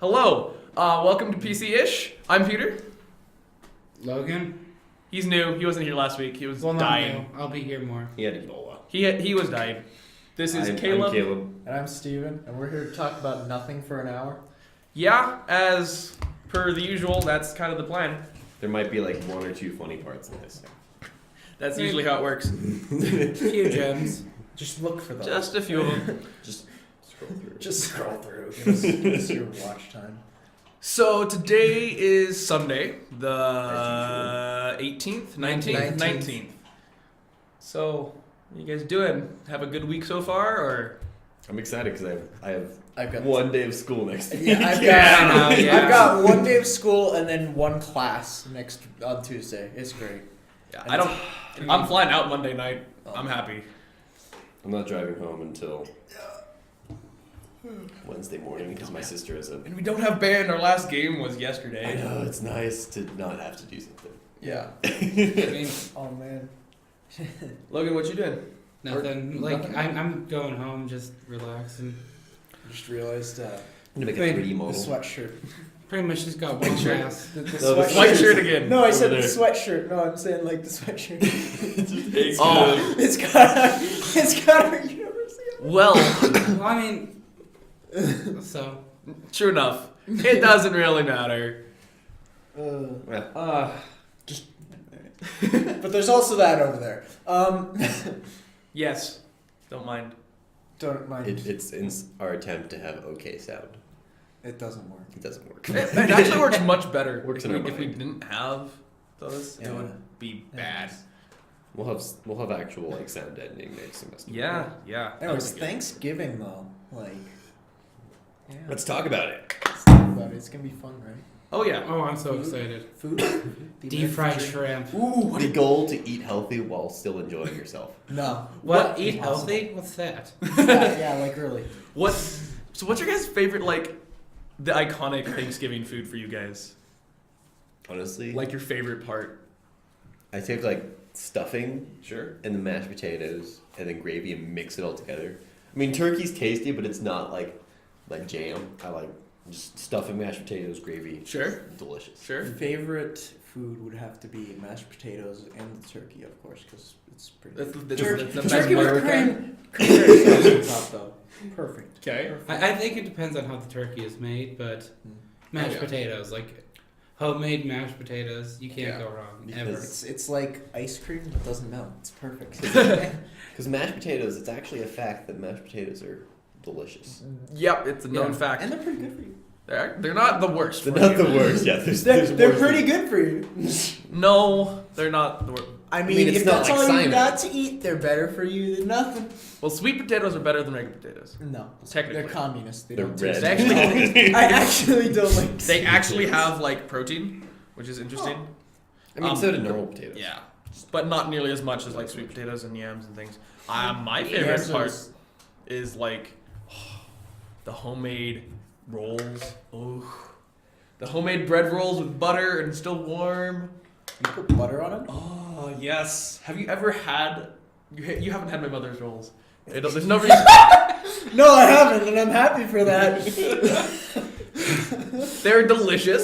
Hello, welcome to PC-ish. I'm Peter. Logan? He's new. He wasn't here last week. He was dying. Not new. I'll be here more. He had Ebola. He was dying. This is Caleb. I'm Caleb. And I'm Steven, and we're here to talk about nothing for an hour. Yeah, as per the usual, that's kind of the plan. There might be like one or two funny parts in this. That's usually how it works. A few gems. Just look for those. Just a few of them. Just scroll through. Just scroll through. Give us your watch time. So today is Sunday, the 18th, 19th? 19th. So, what are you guys doing? Have a good week so far, or? I'm excited because I've got 1 day of school next week. Yeah, I've got 1 day of school and then one class on Tuesday. It's great. Yeah, I'm flying out Monday night. I'm happy. I'm not driving home until Wednesday morning because my sister has And we don't have band. Our last game was yesterday. I know, it's nice to not have to do something. Yeah. Oh man. Logan, what you doing? Nothing. Nothing? I'm going home, just relaxing. Just realized I'm gonna make a 3D the model. sweatshirt. Pretty much just got one shirt. class. The sweatshirt. White shirt again. No, I said Over the there. sweatshirt. No, I'm saying like the sweatshirt. Oh. It's got our university. Well, Well, I mean, so. true enough. It doesn't really matter. But there's also that over there. Yes. Don't mind. Don't mind. It's in our attempt to have okay sound. It doesn't work. It doesn't work. It actually works much better. Works if in our we, if we mind. didn't have those, Yeah. it would be bad. We'll have actual like sound editing next semester. Yeah. That Anyways, would be good. Thanksgiving though, like, yeah. Let's talk about it. Let's talk about it. It's gonna be fun, right? Oh yeah. Oh, I'm so excited. Food. Deep fried shrimp. Ooh. The goal to eat healthy while still enjoying yourself. No. What? Eat Impossible. healthy? What's that? Yeah, like really. So what's your guys' favorite, like, the iconic Thanksgiving food for you guys? Honestly, Like your favorite part? I take like stuffing Sure. and the mashed potatoes and then gravy and mix it all together. I mean, turkey's tasty, but it's not like jam. I like just stuffing, mashed potatoes, gravy. Sure. Delicious. Sure. Favorite food would have to be mashed potatoes and the turkey, of course, because it's pretty. That's good. the Turkey best with part. cream. Sauce on top, though. Perfect. Okay. I think it depends on how the turkey is made, but mashed yeah. potatoes, like homemade mashed potatoes, you can't Yeah. go wrong, Because- ever. It's like ice cream that doesn't melt. It's perfect. Because mashed potatoes, it's actually a fact that mashed potatoes are delicious. Yep, it's a known Yeah. fact. And they're pretty good for you. They're not the worst. They're for not you. the worst. Yeah, there's They're worse pretty than- good for you. No, they're not the worst. I mean, mean, it's if not that's like all cyanide. you got to eat, they're better for you than nothing. Well, sweet potatoes are better than regular potatoes. No, Technically. they're communists. They They're don't red. taste good. I actually don't like. They sweet actually potatoes. have like protein, which is interesting. I mean, so do normal potatoes. Yeah, but not nearly as much as like sweet potatoes and yams and things. My favorite Yams part is- is like the homemade rolls. Ooh, the homemade bread rolls with butter and still warm. You put butter on it? Oh yes. Have you ever had? You haven't had my mother's rolls. There's no reason. No, I haven't, and I'm happy for that. They're delicious.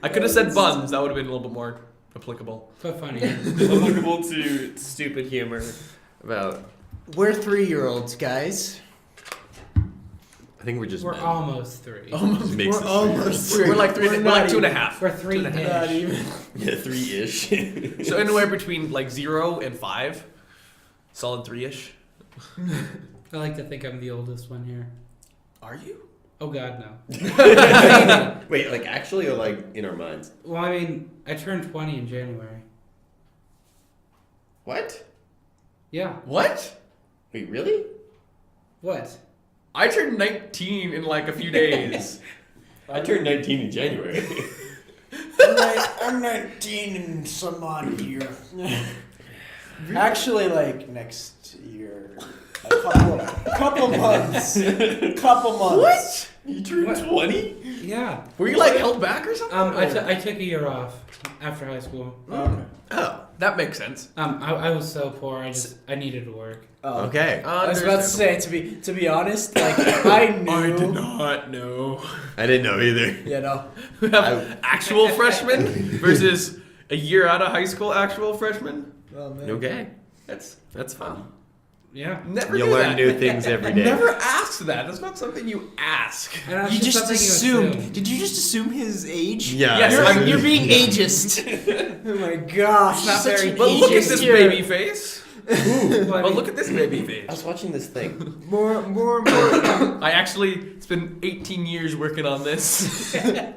I could have said buns. That would have been a little bit more applicable. So funny. Applicable to stupid humor about. We're 3-year-olds, guys. I think we're just. We're men. almost 3. Just makes We're us almost three. 3. We're like We're we're not like 2 and a even- half. We're 3 Not ish. even. Yeah, 3-ish. So anywhere between like 0 and 5, solid 3-ish. I like to think I'm the oldest one here. Are you? Oh God, no. Wait, like actually or like in our minds? Well, I mean, I turned 20 in January. What? Yeah. What? Wait, really? What? I turned 19 in like a few days. I turned 19 in January. I'm 19 and some odd year. Actually, like next year. A couple months. What? You turned What? 20? Yeah. Were you like held back or something? I took a year off after high school. Okay. Oh. That makes sense. I was so poor. I needed to work. Oh. Okay. I was about to say, to be honest, like I knew. I did not know. I didn't know either. You know. We have actual freshmen versus a year out of high school actual freshmen. Oh man. Okay. That's fun. Yeah. never You do learn that. new things every day. Never ask that. That's not something you ask. And You just something assumed. assume. Did you just assume his age? Yeah. Yes, You're being ageist. Oh my gosh. It's not such very an But look at ageist this here. baby face. Well, I But mean, look at this baby I face. was watching this thing. More. It's been 18 years working on this. I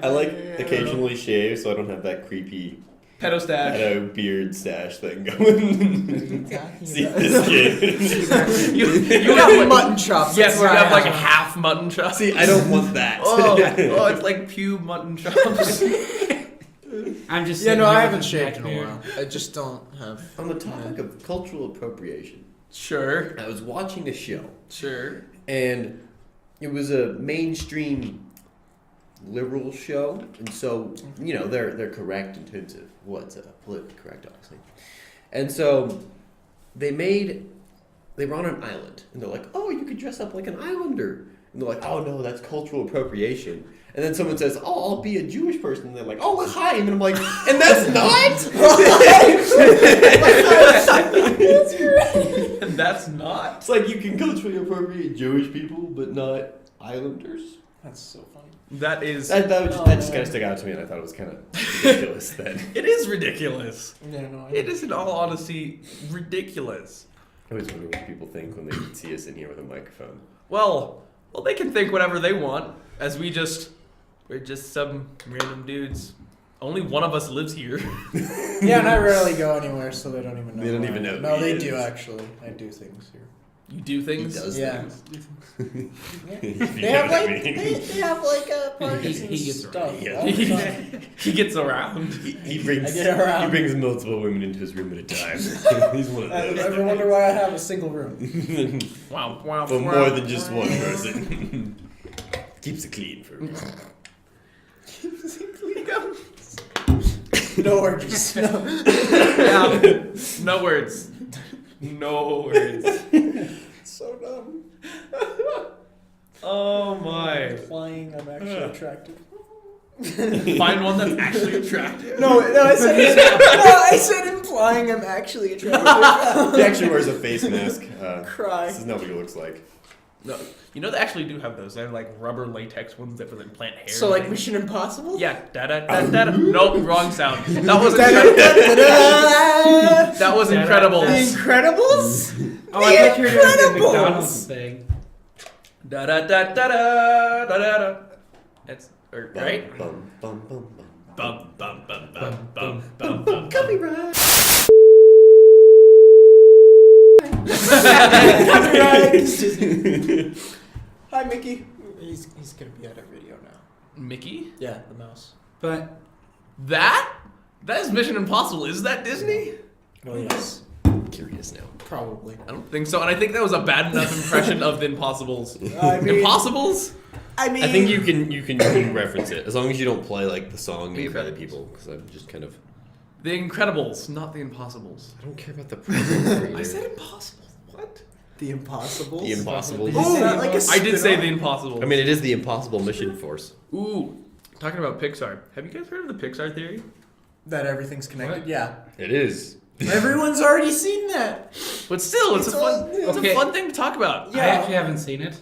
like occasionally shave so I don't have that creepy Pedo stash. beard stash thing going. See about? this kid. You got have mutton chops. Yes, that's you what have I like half mutton chops. See, I don't want that. Oh, it's like pew mutton chops. I'm just. Yeah, sitting no, here I with haven't a shaved in a beard. while. I just don't have. On the topic of cultural appropriation, Sure, I was watching a show, sure. and it was a mainstream liberal show, and so they're correct in terms of what's politically correct, obviously. And so they were on an island, and they're like, "Oh, you could dress up like an islander," and they're like, "Oh no, that's cultural appropriation." And then someone says, "Oh, I'll be a Jewish person," and they're like, "Oh, L'chaim," and I'm like, "And that's not." And that's not. It's like you can culturally appropriate Jewish people, but not islanders. That's so funny. That is. That just kind of stuck out to me, and I thought it was kind of ridiculous. Then It is ridiculous. Yeah, no. It is, in all honesty, ridiculous. I always wonder what people think when they see us in here with a microphone. Well, they can think whatever they want, as we're just some random dudes. Only one of us lives here. Yeah, and I rarely go anywhere, so they don't even know. They don't where even I know am. who No, he they is. do actually. I do things here. You do things. He does Yeah. things. They have like they have like parties and He gets stuff. around. Yeah. all the time. He gets around. He brings I get around. he brings multiple women into his room at a time. He's one of I those. ever wonder why I have a single room? Wow. For more than just one person. Keeps it clean for me. No orgies. No. Yeah. No words. No words. So dumb. Oh my. Implying I'm actually attractive. Find one that's actually attractive. No, I said implying I'm actually attractive. He actually wears a face mask. Cry. This is not what he looks like. No, you know they actually do have those. They're like rubber latex ones that implant hair. So like Mission Impossible? Yeah. Da da da da. Nope. Wrong sound. That was incredible. That was incredible. The Incredibles? Oh, I thought you were doing the Incredibles! McDonald's thing. Da da da da da da da da. That's right. Bum, bum, bum, bum. Bum bum bum bum bum bum bum. Copyright. Hi, Mickey. He's gonna be at a video now. Mickey? Yeah, the mouse. But That is Mission Impossible. Is that Disney? Oh yes, Curious now. probably. I don't think so. And I think that was a bad enough impression of the Impossibles. I mean, Impossibles? I mean, I think you can reference it as long as you don't play like the song made by the people, because I'm just kind of. The Incredibles, not the Impossibles. I don't care about the premise. I said Impossible. What? The Impossible. The Impossible. Oh, that like a I did say spin-off? the Impossible. I mean, it is the Impossible Mission Force. Ooh, talking about Pixar. Have you guys heard of the Pixar theory? That everything's connected. What? Yeah, It is. everyone's already seen that. But still, it's a fun, it's Okay. a fun thing to talk about. Yeah. I actually haven't seen it.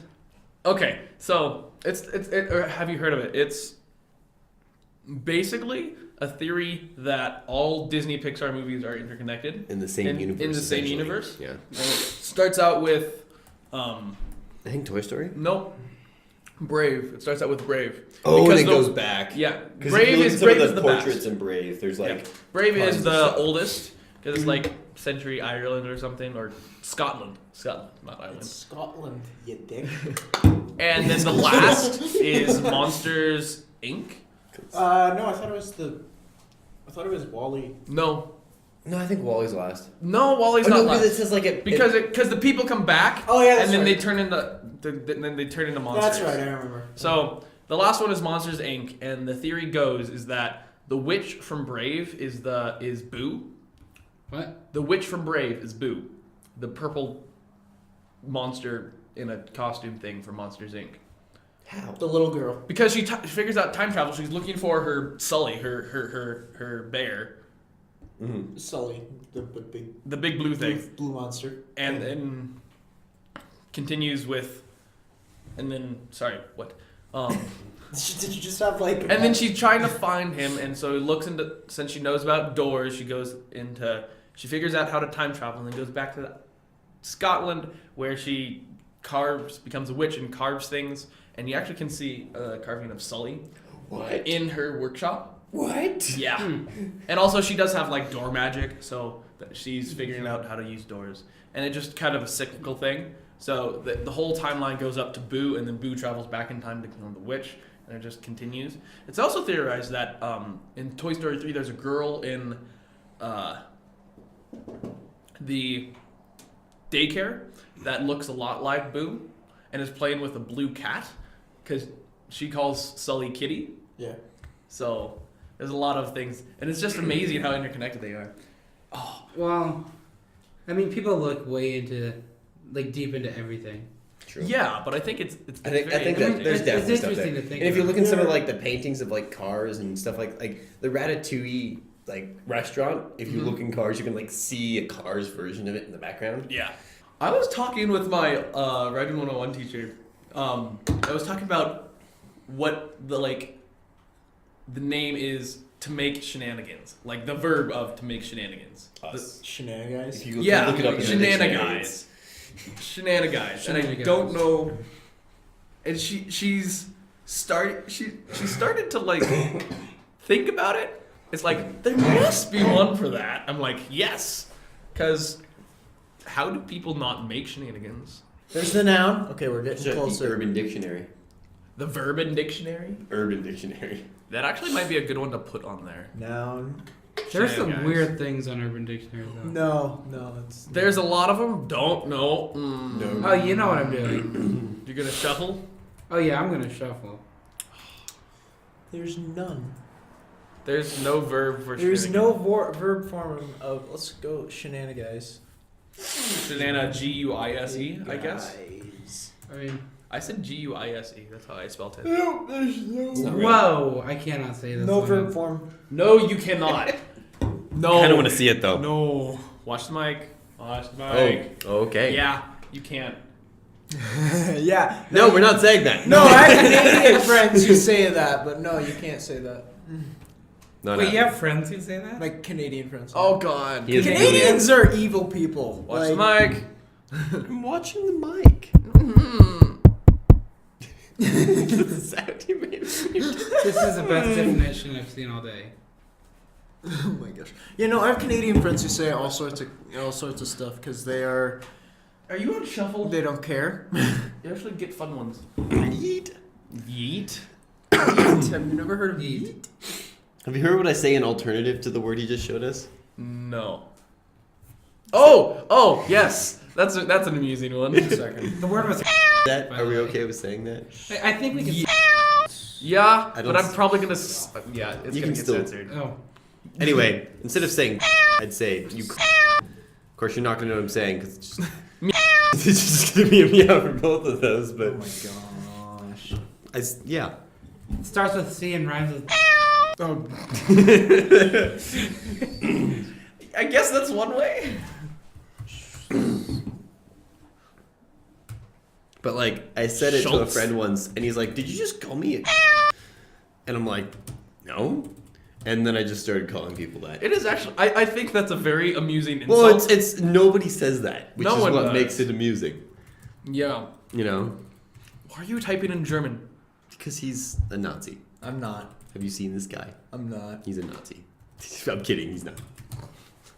Okay, so or have you heard of it? It's basically a theory that all Disney Pixar movies are interconnected. In the same universe. In the same essentially. universe? Yeah. And it starts out with, I think Toy Story. nope, Brave. It starts out with Brave. Oh, Because and it the- goes back. Yeah, Because Brave if you look is at some of Brave the is the portraits best. in Brave, there's like Yeah. Brave tons is of the stuff. oldest because it's like Century Ireland or something, or Scotland, not Ireland. Scotland, you dick. And then the last is Monsters Inc. No, I thought it was Wally. No, No, I think Wally's last. Wally's Oh, not no, because it last. says like it Because the people come back. Oh yeah, that's and then right. they turn into monsters. That's right. I remember. So the last one is Monsters Inc. And the theory goes is that The witch from Brave is Boo. What? The witch from Brave is Boo, the purple monster in a costume thing for Monsters Inc. How? The little girl. Because she figures out time travel. She's looking for her Sully, her bear, Mm-hmm. Sully, the big the big blue thing, blue monster. and then continues with, and then sorry, what? Did you just have like? And then she's trying to find him, and so looks into. Since she knows about doors, she goes into. She figures out how to time travel, and then goes back to Scotland, where she becomes a witch, and carves things. And you actually can see a carving of Sully What? in her workshop. What? Yeah. And also she does have like door magic, so that she's figuring out how to use doors. And it's just kind of a cyclical thing. So the whole timeline goes up to Boo, and then Boo travels back in time to become the witch, and it just continues. It's also theorized that in Toy Story 3 there's a girl in the daycare that looks a lot like Boo and is playing with a blue cat because she calls Sully Kitty. Yeah. So there's a lot of things, and it's just amazing how interconnected they are. Oh, well, I mean, people look way into, like, deep into everything. True. Yeah, but I think it's I think very that interesting. there's It's definitely stuff there. interesting to think And if you about. look in some of like the paintings of like cars and stuff like the Ratatouille like restaurant, if you look in cars, you can like see a Cars version of it in the background. Yeah. I was talking with my Writing 101 teacher. I was talking about what the name is to make shenanigans, like the verb of to make shenanigans. Shenanigans. If you look it up in the dictionary, Shenanigans. Shenanigans. And I Shenanigans. don't know. And she started to like think about it. It's like there must be one for that. I'm like, yes, because how do people not make shenanigans? There's the noun. Okay, we're getting it's closer. Urban Dictionary. The Verb Dictionary. Urban Dictionary. That actually might be a good one to put on there. Noun. There's some Shenanigans. weird things on Urban Dictionary, though. No, it's. There's a lot of them. Don't know. No. Oh, you know what I'm doing. You're gonna shuffle. Oh, yeah, I'm going to shuffle. There's none. There's no verb for There's shenanigans. no verb form of. Let's go shenanigans. Shenana Guise, I guess. Guys. I mean, I said Guise. That's how I spelled it. No, there's no. not right. whoa, I cannot say this. No one. verb form. No, you cannot. No. I kind of want to see it though. No. Watch the mic. Watch the mic. Oh, okay. Yeah, you can't. Yeah. No, we're not saying that. No, I have Canadian friends who say that, but no, you can't say that. No, Wait, no. you have friends who say that? Like Canadian friends. Oh God. He is Canadians are evil people. Watch the Like, mic. I'm watching the mic. The sound you made. This is the best definition I've seen all day. Oh my gosh. You know, I have Canadian friends who say all sorts of stuff because Are you on shuffle? they don't care. You actually get fun ones. Yeet. Yeet. Have you never heard of Yeet. yeet? Have you heard what I say in alternative to the word he just showed us? No. Oh, yes. That's an amusing one. Second. The word was. That By are the we way. okay with saying that? I think we can. Yeah, I but don't I'm probably gonna. Yeah, it's You gonna can get still- censored. Oh. Anyway, instead of saying I'd say you. Of course, you're not gonna know what I'm saying because it's just. It's just gonna be a meow for both of those, but Oh my gosh. yeah. It starts with C and rhymes with. Oh. I guess that's one way. But like, I said it to a Schultz. friend once, and he's like, "Did you just call me a?" And I'm like, "No." And then I just started calling people that. It is actually. I think that's a very amusing insult. Well, it's nobody says that, which No is one what does. makes it amusing. Yeah. You know, Why are you typing in German? because he's a Nazi. I'm not. Have you seen this guy? I'm not. He's a Nazi. I'm kidding. He's not.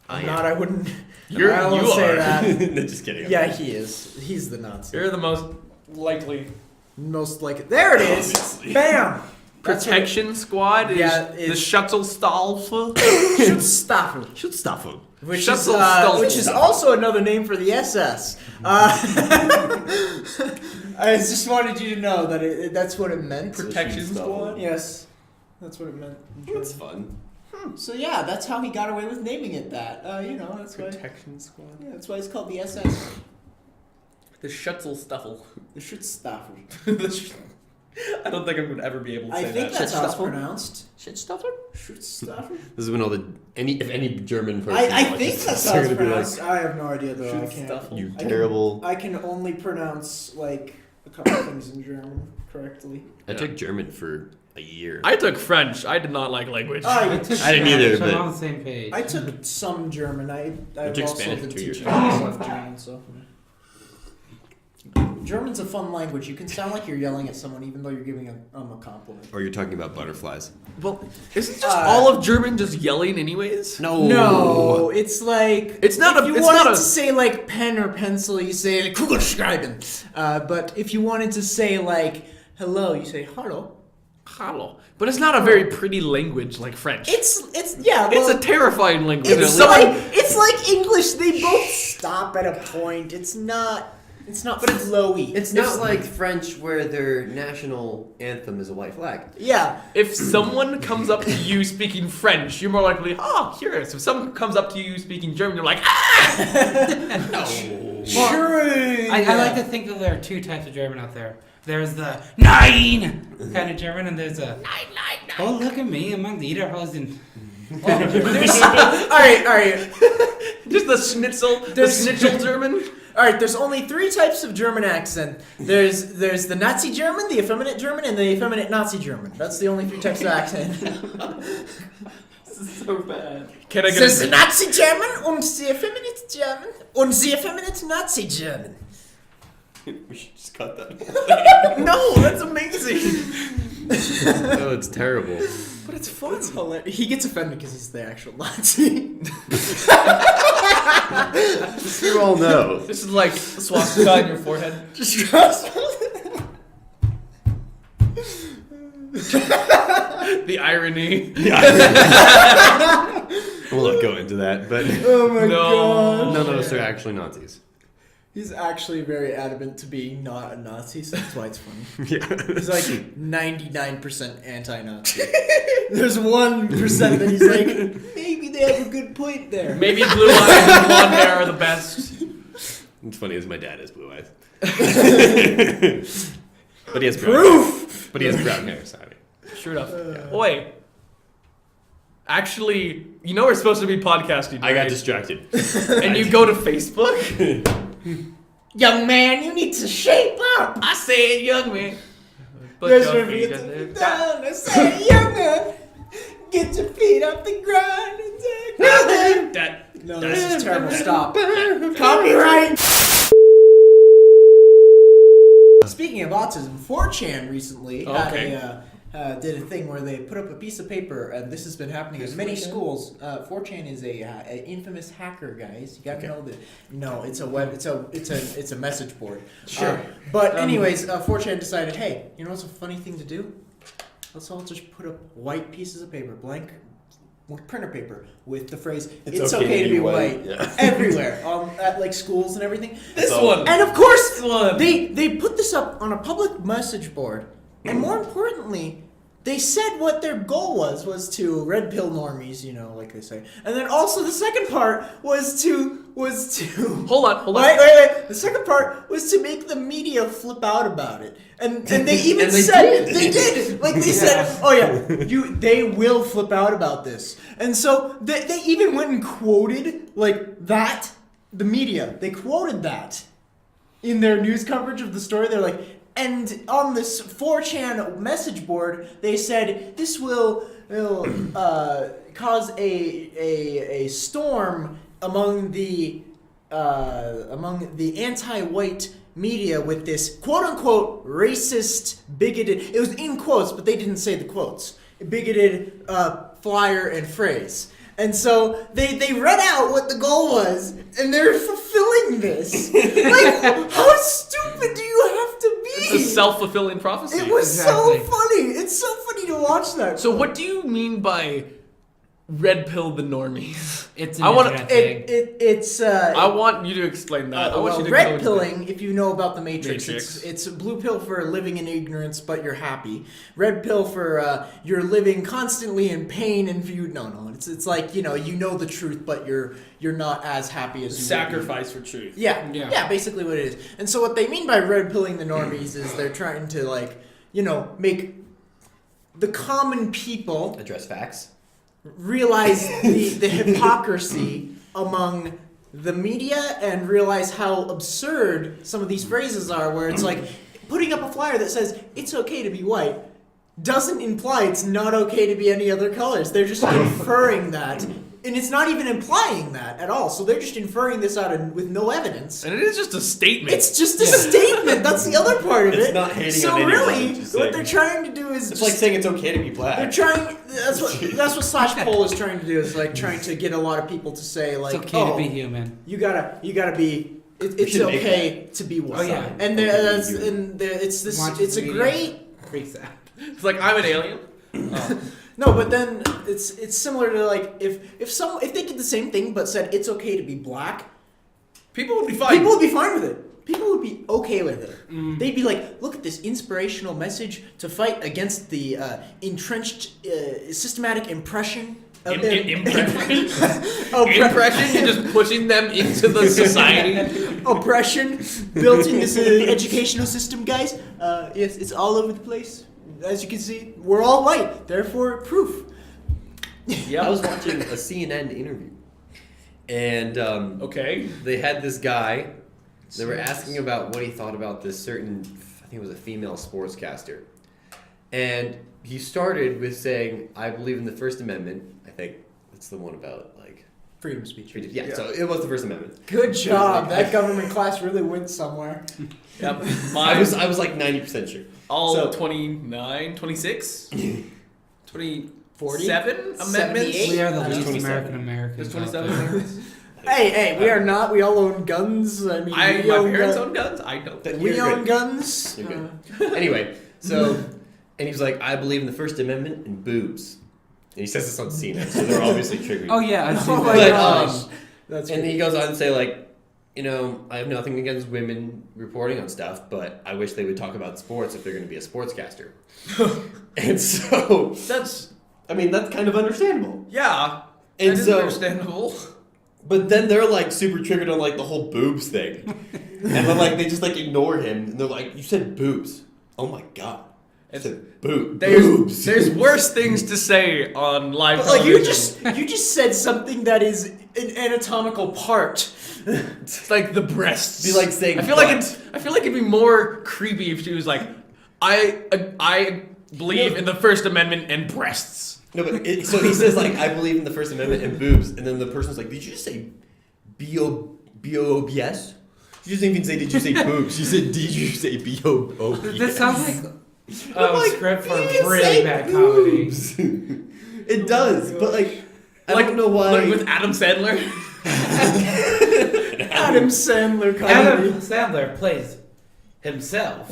I'm not. I wouldn't. You I won't are. say that. No, just kidding. Yeah, he is. He's the Nazi. You're the most likely. Most like there it is. Obviously. Bam. That's Protection squad is Yeah, the it's- Schutzstaffel. Schutzstaffel, Should stop him. which Schutzstaffel. which is also another name for the SS. I just wanted you to know that that's what it meant. Protection Schutzstaffel. squad. Yes. That's what it meant. That's fun. So yeah, that's how he got away with naming it that. That's why. Protection Squad. Yeah, that's why it's called the SS. The Schutzelstuffel. The Schutzstaffel. I don't think I'm gonna ever be able to say I think that. that's how it's Schutzelstuffel? pronounced. Schutzelstuffel? Schutzstaffel. This is when if any German person. I watches think this, that's they're how it's gonna be pronounced. I have no idea though. I can't. Schutzstaffel. You I can- terrible. I can only pronounce like a couple things in German correctly. I took German for a year. I took French. I did not like language. I took I didn't either, Spanish, but- I'm on the same page. I took some German. I've took also Spanish been for 2 years. teaching myself German, so. German's a fun language. You can sound like you're yelling at someone even though you're giving a compliment. Or you're talking about butterflies. Well, isn't just all of German just yelling anyways? No, it's like It's not if a- you it's wanted not a- to say like pen or pencil, you say Kugelschreiben. But if you wanted to say like hello, you say hallo. Hallo. But it's not a very pretty language like French. It's yeah. Well, It's a terrifying language. it's like English. They both stop at a point. It's not flowy. It's not like French where their national anthem is a white flag. Yeah. If someone comes up to you speaking French, you're more likely, oh, curious. If someone comes up to you speaking German, you're like, ah! No. Sure. I like to think that there are two types of German out there. There's the Nein kind of German, and there's a oh, look at me among the Lederhosen. All right. Just the schnitzel German. All right, there's only 3 types of German accent. There's the Nazi German, the effeminate German, and the effeminate Nazi German. That's the only 3 types of accent. This is so bad. Can I get There's the Nazi German und the effeminate German und the effeminate Nazi German. We should just cut that. No, that's amazing. No, it's terrible. But it's fun. That's hilarious. He gets offended because he's the actual Nazi. You all know. This is like swastika on your forehead. Just trust. The irony. We'll not go into that, but Oh my No. god. none of us are actually Nazis. He's actually very adamant to being not a Nazi, so that's why it's funny. Yeah. He's like 99% anti-Nazi. There's 1% that he's like, maybe they have a good point there. Maybe blue eyes and blonde hair are the best. What's funny is my dad has blue eyes. But he has brown Proof! But he has brown hair, sorry. Sure enough. Oh, wait. Actually, you know we're supposed to be podcasting, I got right? distracted. And you go to Facebook? Young man, you need to shape up! I said, young man. Put There's your your feet feet on the down. I say, young man, get your feet off the ground and take That. No, this is terrible. Stop. Copyright! Speaking of autism, 4chan recently did a thing where they put up a piece of paper, and this has been happening in many schools. 4chan is a infamous hacker, guys. You gotta know that. No, it's a web. It's a message board. Sure. But anyways, 4chan decided, hey, you know what's a funny thing to do? Let's all just put up white pieces of paper, blank printer paper, with the phrase "It's okay to be white" everywhere, at like schools and everything. This one. And of course, This one. they put this up on a public message board, and more importantly, they said what their goal was to red pill normies, you know, like they say. And then also the second part was to Hold on. Wait. The second part was to make the media flip out about it. And they even said they did. Like they said, oh yeah, they will flip out about this. And so they even went and quoted like that, the media. They quoted that in their news coverage of the story. They're like, and on this 4chan message board, they said this will cause a storm among the anti-white media with this quote-unquote racist, bigoted, it was in quotes, but they didn't say the quotes, bigoted flyer and phrase. And so they read out what the goal was, and they're fulfilling this. Like, how stupid do you have to be? It's a self-fulfilling prophecy. It was Exactly. so funny. It's so funny to watch that. So what do you mean by red pill the normies? It's an I wanna- internet thing. It's I want you to explain that. I want you to red go into pilling, if you know about the Matrix, Matrix. it's a blue pill for living in ignorance, but you're happy. Red pill for you're living constantly in pain and view. No, it's like you know the truth, but you're not as happy as you would be. sacrifice for truth. Yeah, basically what it is. And so what they mean by red pilling the normies is they're trying to make the common people Address facts. realize the hypocrisy among the media and realize how absurd some of these phrases are, where it's like putting up a flyer that says it's okay to be white doesn't imply it's not okay to be any other colors. They're just inferring that. And it's not even implying that at all. So they're just inferring this with no evidence. And it is just a statement. It's just a statement. That's the other part of It's it. not hating so on anyone, really, just what saying. they're trying to do is It's like saying it's okay to be black. they're trying. That's what Slash Poll is trying to do. Is like trying to get a lot of people to say like, It's okay to be human. You gotta be. It's should make okay to be white. Oh, yeah. And Okay, that's you- and it's this. Watch It's a the great. Freaks out. It's like I'm an alien. Oh. No, but then it's similar to like if they did the same thing but said it's okay to be black, People would be fine. people would be fine with it. People would be okay with it. They'd be like, look at this inspirational message to fight against the entrenched systematic impression. Impression? Impression? You're just pushing them into the society. Oppression built in this educational system, guys. Yes, it's all over the place. As you can see, we're all white, therefore proof. I was watching a CNN interview, and Okay. they had this guy. They were asking about what he thought about this certain, I think it was a female sportscaster, and he started with saying, "I believe in the First Amendment." I think that's the one about like Freedom of speech. freedom. Yeah, so it was the First Amendment. Good job. That government class really went somewhere. Yep. I was like 90% sure. all so- 29, 26, 47 40? amendments. 78? We are the There's least 27. American Americans. There's out 27 there. amendments. Hey, we are not. We all own guns. I mean, My we own parents gun- own guns. I don't. That- We you're own good. guns. You're good. Anyway, so and he's like, "I believe in the First Amendment and boobs." And he says this on CNN, so they're obviously triggered. Oh yeah, I've seen Oh my that. gosh. That's And good. he goes on to say, like, I have nothing against women reporting on stuff, but I wish they would talk about sports if they're going to be a sportscaster. And so, That's that's kind of understandable. yeah. And that is so- understandable. But then they're like super triggered on like the whole boobs thing, and then like they just like ignore him, and they're like, "You said boobs? Oh my god!" I said boobs. There's worse things to say on live But like television. you just said something that is an anatomical part. It's like the breasts. Be like saying I feel like it'd be more creepy if she was like, I believe in the First Amendment and breasts. No, but so he says like, "I believe in the First Amendment and boobs," and then the person's like, "Did you just say B-O-B-S? You didn't even say, did you say boobs? You said, did you say B-O-O-B-S? This sounds like I'm a like, script for you can really say bad comedy. boobs. It does, but like, I don't know why. Like with Adam Sandler. Adam Sandler comedy. Adam Sandler plays himself.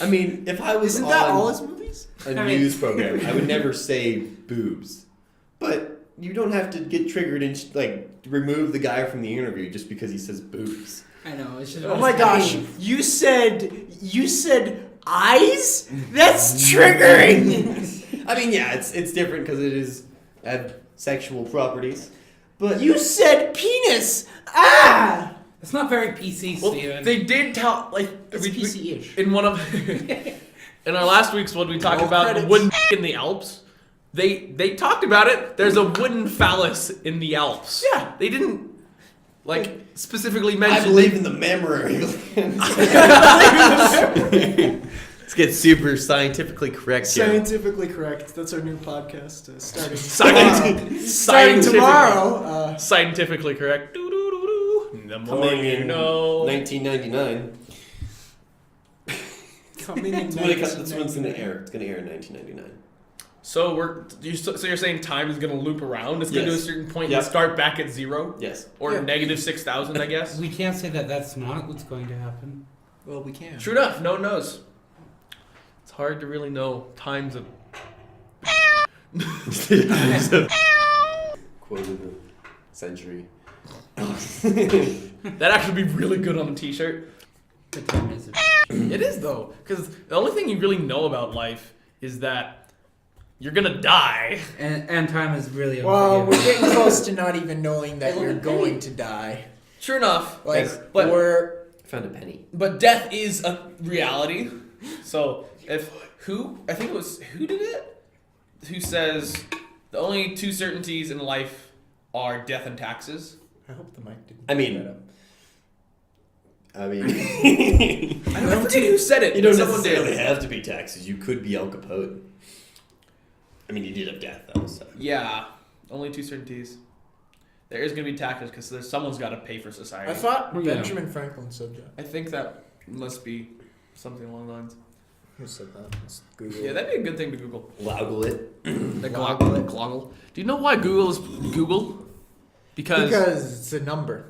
I mean, if I was Isn't on that all his movies? a I mean- news program, I would never say boobs. But you don't have to get triggered and like remove the guy from the interview just because he says boobs. I know. It's just Oh my gosh! You said eyes? That's triggering. I mean, yeah, it's different because it is have sexual properties. But You said penis. Ah! It's not very PC, Well, Steven. they did tell like It's PC-ish. in one of in our last week's one we talked Roll about credits. wooden in the Alps. They talked about it. There's a wooden phallus in the Alps. Yeah. They didn't like specifically I mention. believe in the mammary gland. Let's get super scientifically correct here. Scientifically correct. That's our new podcast starting Scientifically starting tomorrow. Scientifically correct. Doo-doo-doo-doo. The more Coming you in know. 1999. Coming in This one's gonna air. It's gonna air in 1999. So you're saying time is gonna loop around? It's gonna do a Yes. certain point Yep. and start back at 0 Yes. or Yeah. negative 6,000, I guess. We can't say that that's not what's going to happen. Well, we can. True enough, no one knows. It's hard to really know times of. quote of the century. That'd actually be really good on a t-shirt. The time is It is though, because the only thing you really know about life is that you're gonna die. and time is really Well, we're unforgiving. getting close to not even knowing that you're going to die. Sure enough, Like, but I found a penny. but death is a reality. So if who did it? Who says the only two certainties in life are death and taxes? I hope the mic didn't. I mean- pick that up. I mean, I forget who said it. you don't Someone necessarily did. have to be taxes. You could be Al Capone. I mean, you did have death though. So. Yeah, only two certainties. There is gonna be taxes because someone's got to pay for society. I thought Yeah. Benjamin Franklin said that. I think that must be something along the lines. Who said that? Let's Google. Yeah, that'd be a good thing to Google. Loggle it. The gloggle. Do you know why Google is Google? Because it's a number.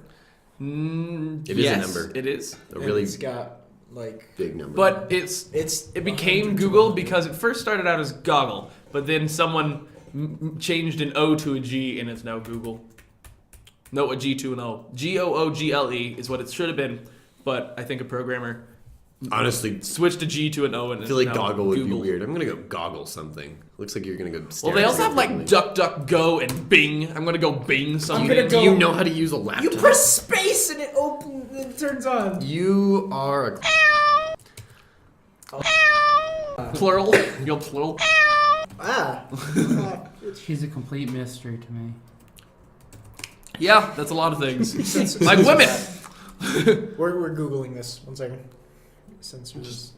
It is a yes, number. It is. A And really it's got like big number. But it became Google because it first started out as goggle, but then someone changed an O to a G and it's now Google. No, a G to an O. Google is what it should have been, but I think a programmer honestly, switched a G to an O and I feel like now goggle would Google. be weird. I'm gonna go goggle something. Looks like you're gonna go. Well, they also have like DuckDuckGo and Bing. I'm gonna go Bing something. gonna Do go- you know how to use a laptop? You press space and it turns on. You are a. Plural. You'll plural. Ah. She's a complete mystery to me. Yeah, that's a lot of things. Censor- Like censor women. that. We're googling this. 1 second. Censor this.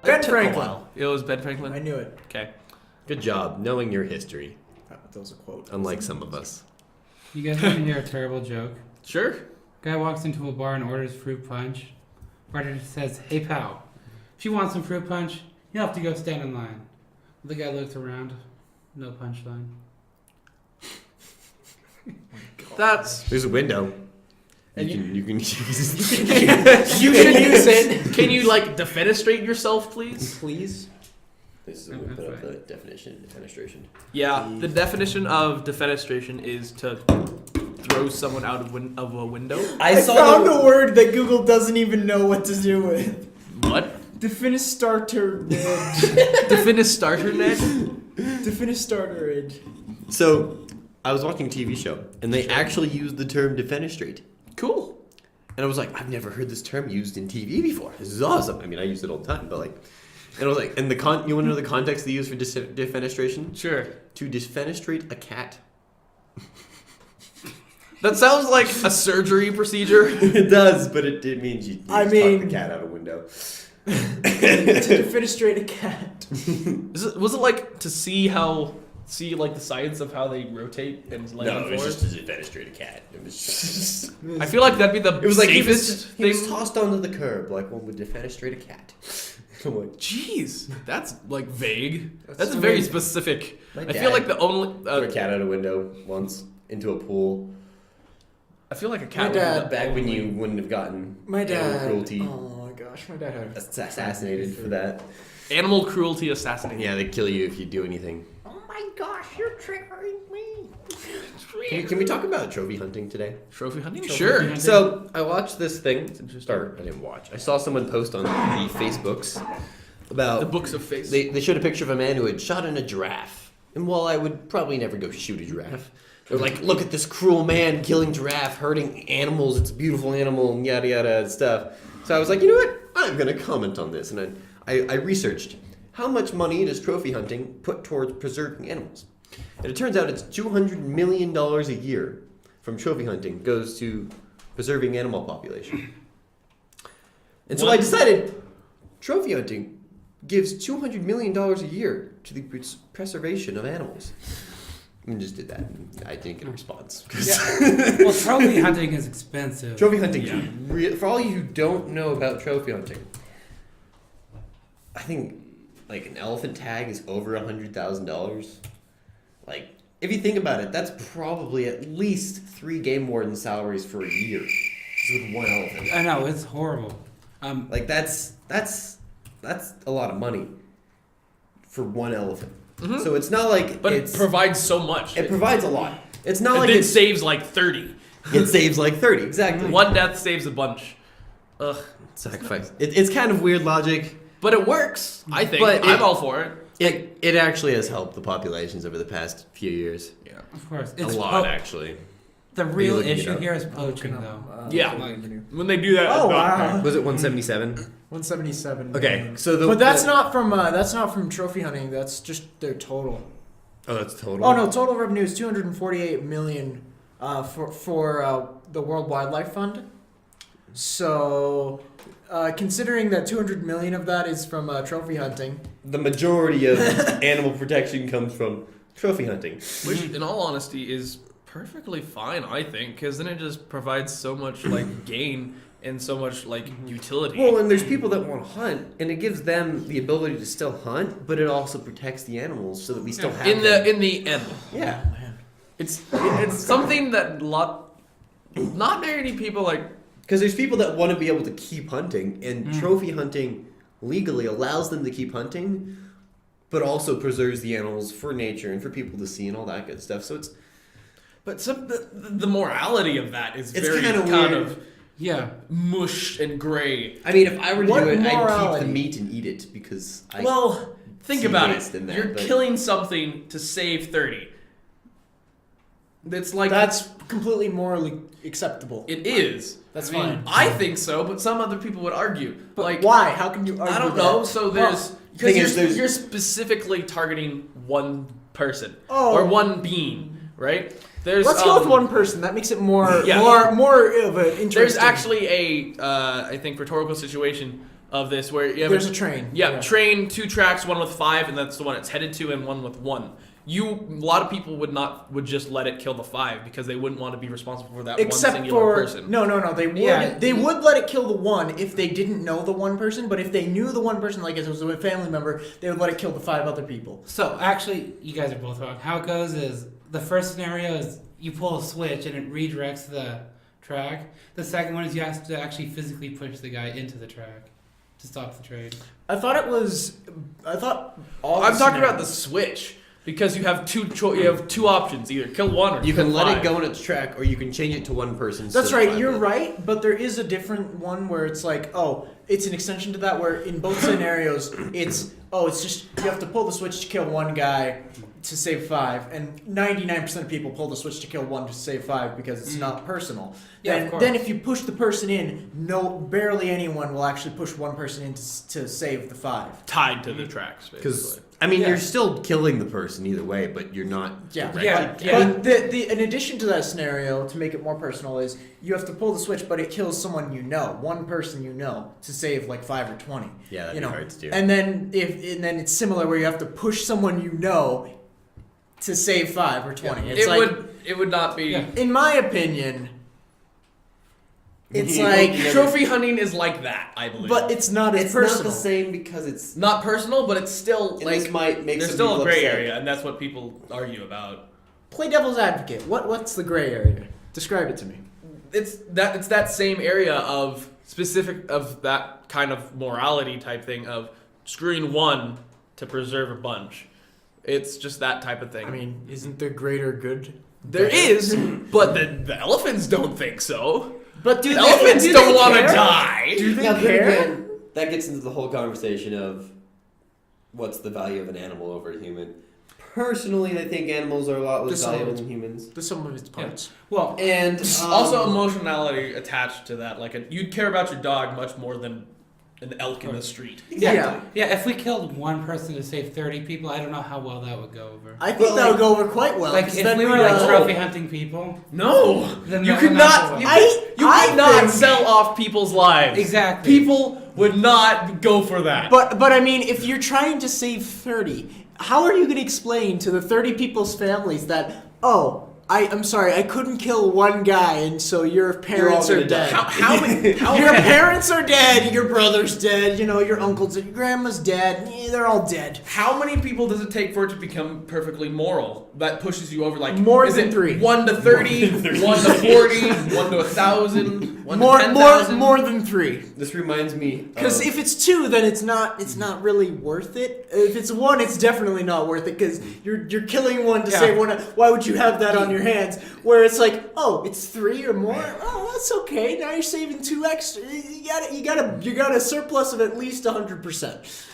Ben Took a Franklin. while. It was Ben I Franklin. knew it. Okay. Good job knowing your history, That was a quote. unlike some of us. You guys want to hear a terrible joke? Sure. Guy walks into a bar and orders fruit punch. Bartender says, "Hey pal, if you want some fruit punch, you have to go stand in line." The guy looks around. No punchline. That's. There's a window. And You can use. You should use it. Can you like defenestrate yourself, please? Please. This is a little bit of the definition of defenestration. Yeah. The definition of defenestration is to throw someone out of a window. I found a word that Google doesn't even know what to do with. What? Defenestrator. Defenestarter. Defenestrator. So, I was watching a TV show, and they actually used the term defenestrate. Cool. And I was like, I've never heard this term used in TV before. This is awesome. I mean, I use it all the time, but like, and I was like, and you want to know the context they use for defenestration? Sure. To defenestrate a cat. That sounds like a surgery procedure. It does, but it means you just talk the mean- cat out a window. To defenestrate a cat. Was it like to see like the science of how they rotate and land No, on it was floors? just to defenestrate a cat. It was just... I feel like that'd be the It was like he safest was thing. tossed onto the curb like one would defenestrate a cat. I'm like, Jeez, that's like vague. That's so very vague. specific. My I feel dad like the only. threw a cat out a window once into a pool. I feel like a My cat. would be dad the Back when only- you wouldn't have gotten My animal dad. cruelty Oh my gosh, my dad had. assassinated for that. Animal cruelty assassination. Yeah, they kill you if you do anything. Oh my gosh, you're triggering me. Can we talk about trophy hunting today? Trophy hunting. Trophy Sure. hunting. So I watched this thing. Or I didn't watch. I saw someone post on the Facebooks about The books of face. They showed a picture of a man who had shot in a giraffe. And while I would probably never go shoot a giraffe, they're like, look at this cruel man killing giraffe, hurting animals. It's a beautiful animal, and yada yada stuff. So I was like, you know what? I'm gonna comment on this, and I researched how much money does trophy hunting put towards preserving animals. And it turns out it's $200 million a year from trophy hunting goes to preserving animal population. And so I decided trophy hunting gives $200 million a year to the preservation of animals. And just did that. And I didn't get a response. Well, trophy hunting is expensive. Trophy hunting, for all you who don't know about trophy hunting, I think like an elephant tag is over $100,000. Like if you think about it, that's probably at least 3 game warden salaries for a year, just with one elephant. I know, it's horrible. Like that's a lot of money for one elephant. Mhm. So it's not like But it provides so much. it provides a lot. It's not It like then it saves like 30. saves like 30 exactly. One death saves a bunch. Ugh. Sacrifice. It's kind of weird logic. But it works, I think. But I'm all for it. It actually has helped the populations over the past few years. Yeah. Of course. A It's lot, actually. The Are you real looking it issue up? here is poaching, though. Yeah. Like, When they do that, Oh, it's not wow. fair. Was it 177? 177. Okay, million. so the But that's not from trophy hunting. That's just their total. Oh, that's total. Oh no, total revenue is 248 million for the World Wildlife Fund. So, considering that 200 million of that is from trophy hunting, The majority of animal protection comes from trophy hunting. Which, in all honesty, is perfectly fine, I think, because then it just provides so much like gain and so much like utility. Well, and there's people that want to hunt, and it gives them the ability to still hunt, but it also protects the animals so that we still have in them. the end, Yeah. it's something that not many people like. Because there's people that want to be able to keep hunting, and trophy hunting legally allows them to keep hunting, but also preserves the animals for nature and for people to see and all that good stuff. So it's The morality of that is It's very kinda kind weird. of yeah. mush and gray. I mean, if I were to What do it, I'd keep morality? the meat and eat it because I Well, think see about waste it. in that, You're but- killing something to save 30. It's like that's completely morally acceptable. it is. That's I mean, fine. I think so, but some other people would argue. But like, why? How can you argue I don't that? know. So there's thing because is, there's- you're specifically targeting one person Oh. or one being, right? There's Let's go with one person. That makes it more Yeah. more of an interesting. There's actually a I think rhetorical situation of this where you have There's a train. Yeah, train, 2 tracks, one with 5, and that's the one it's headed to, and one with 1. A lot of people would just let it kill the 5 because they wouldn't want to be responsible for that one Except singular for person. no, they would Yeah. they would let it kill the 1 if they didn't know the 1 person, but if they knew the 1 person, like if it was a family member, they would let it kill the 5 other people. So, actually, you guys are both wrong. How it goes is the first scenario is you pull a switch and it redirects the track. The second one is you have to actually physically push the guy into the track to stop the train. I thought all I'm the talking about the scenarios- switch because you have two options: either kill 1 or You kill can let 5. it go on its track, or you can change it to one person. That's instead of right, 5 you're men. right, but there is a different one where it's like, oh, it's an extension to that where in both scenarios it's just you have to pull the switch to kill 1 guy to save 5, and 99% of people pull the switch to kill 1 to save 5 because it's not personal. Yeah, of And course. then if you push the person in, barely anyone will actually push 1 person in to save the 5. tied to the tracks, Because basically. I mean, Yeah. you're still killing the person either way, but you're not. Yeah. directly- Yeah. But the in addition to that scenario, to make it more personal, is you have to pull the switch, but it kills someone you know, 1 person you know, to save like 5 or 20. Yeah, that'd you be know. hard to do. And then it's similar where you have to push someone you know to save 5 or 20. It's It would not be. Yeah. in my opinion, it's You like, don't- Trophy hunting is like that, I believe. but it's not as it's personal. not the same because it's. not personal, but it's still And like this might make there's some still a people gray upset. area, and that's what people argue about. Play devil's advocate. What's the gray area? Describe it to me. It's that same area of specific of that kind of morality type thing of screwing 1 to preserve a bunch. It's just that type of thing. I mean, isn't there greater good? there is, but the elephants don't think so. But do Elephants do don't they want to care? die. Do they Now, then care? again, that gets into the whole conversation of what's the value of an animal over a human. Personally, I think animals are a lot less The valuable sum- than humans. The sum of its parts. Well, And Also, emotionality attached to that. Like you'd care about your dog much more than an elk in the street. Yeah. yeah, if we killed 1 person to save 30 people, I don't know how well that would go over. I think But, that like- would go over quite well. Like, 'cause if then we were we'd, like trophy hunting people, No, Then you that could would not not. go You well. could, you I could not think- sell off people's lives. Exactly. People would not go for that. But I mean, if you're trying to save 30, how are you going to explain to the 30 people's families that, oh, I'm sorry, I couldn't kill one guy, and so your parents all are gonna die. dead. How many? Your parents are dead. Your brother's dead. You know, your uncle's dead. Your grandma's dead. Yeah, they're all dead. How many people does it take for it to become perfectly moral? That pushes you over like More is than it 3. 1 to 30, 1 to 40, 1 to 1,000, 1 More, to 10,000. more than 3. This reminds me. Because if it's 2, then it's not really worth it. If it's 1, it's definitely not worth it because you're killing one to save one. Why would you have that on your hands? Where it's like, oh, it's 3 or more. Oh, that's okay. Now you're saving 2 extra. You got a surplus of at least 100%.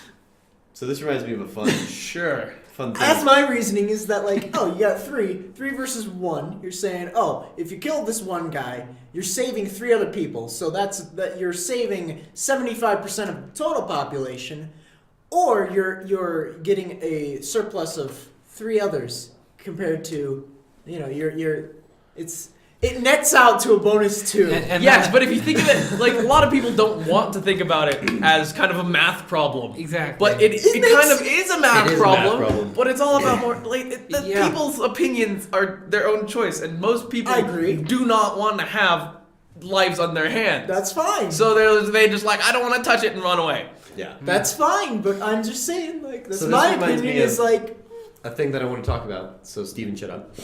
So this reminds me of a fun thing. That's my reasoning is that like, oh, you got 3 versus 1. You're saying, oh, if you kill this one guy, you're saving 3 other people. So that you're saving 75% of the total population, or you're getting a surplus of 3 others compared to, you know, it nets out to a bonus 2. And Yes, but if you think of it, like a lot of people don't want to think about it as kind of a math problem. Exactly. But it kind of is a math problem. But it's all about more like people's opinions are their own choice, and most people I agree. do not want to have lives on their hands. That's fine. So they just like I don't want to touch it and run away. Yeah. That's fine, but I'm just saying, like, that's So this my reminds opinion. me Is of- like, A thing that I want to talk about. So Steven, shut up.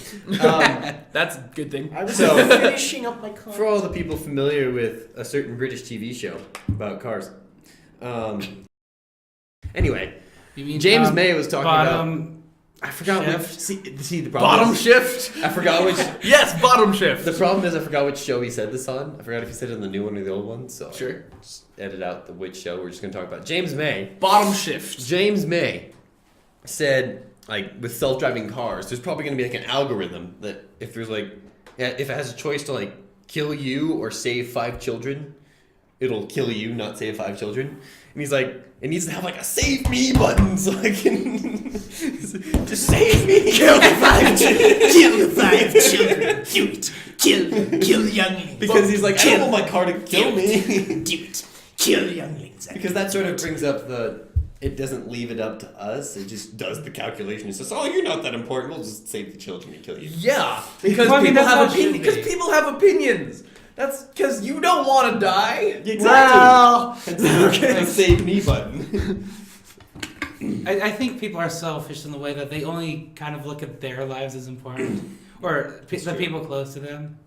That's a good thing. I was So- finishing up my car. For all the people familiar with a certain British TV show about cars. Anyway, You mean James May was talking about. bottom I forgot shift? which. See the problem. Bottom is- shift. I forgot which. Yes, bottom shift. The problem is I forgot which show he said this on. I forgot if he said it in the new one or the old one. So Sure. just edit out the which show. We're just gonna talk about James May. Bottom shift. James May said, like, with self-driving cars, there's probably going to be, like, an algorithm that if there's, like, if it has a choice to, like, kill you or save 5 children, it'll kill you, not save 5 children. And he's like, it needs to have, like, a save me button so I can just save me. Kill the 5 children. Kill the 5 children. Do it. Kill younglings. Because he's like, I don't want my car to kill me. Do it. Kill younglings. Because that sort of brings up it doesn't leave it up to us. It just does the calculation. It says, oh, you're not that important. We'll just save the children and kill you. Yeah, because Well, I mean, people that's have how it should opinions. Because be. people have opinions. That's because you don't want to die. Exactly. Well, Okay. Save me button. I think people are selfish in the way that they only kind of look at their lives as important, or the people close to them.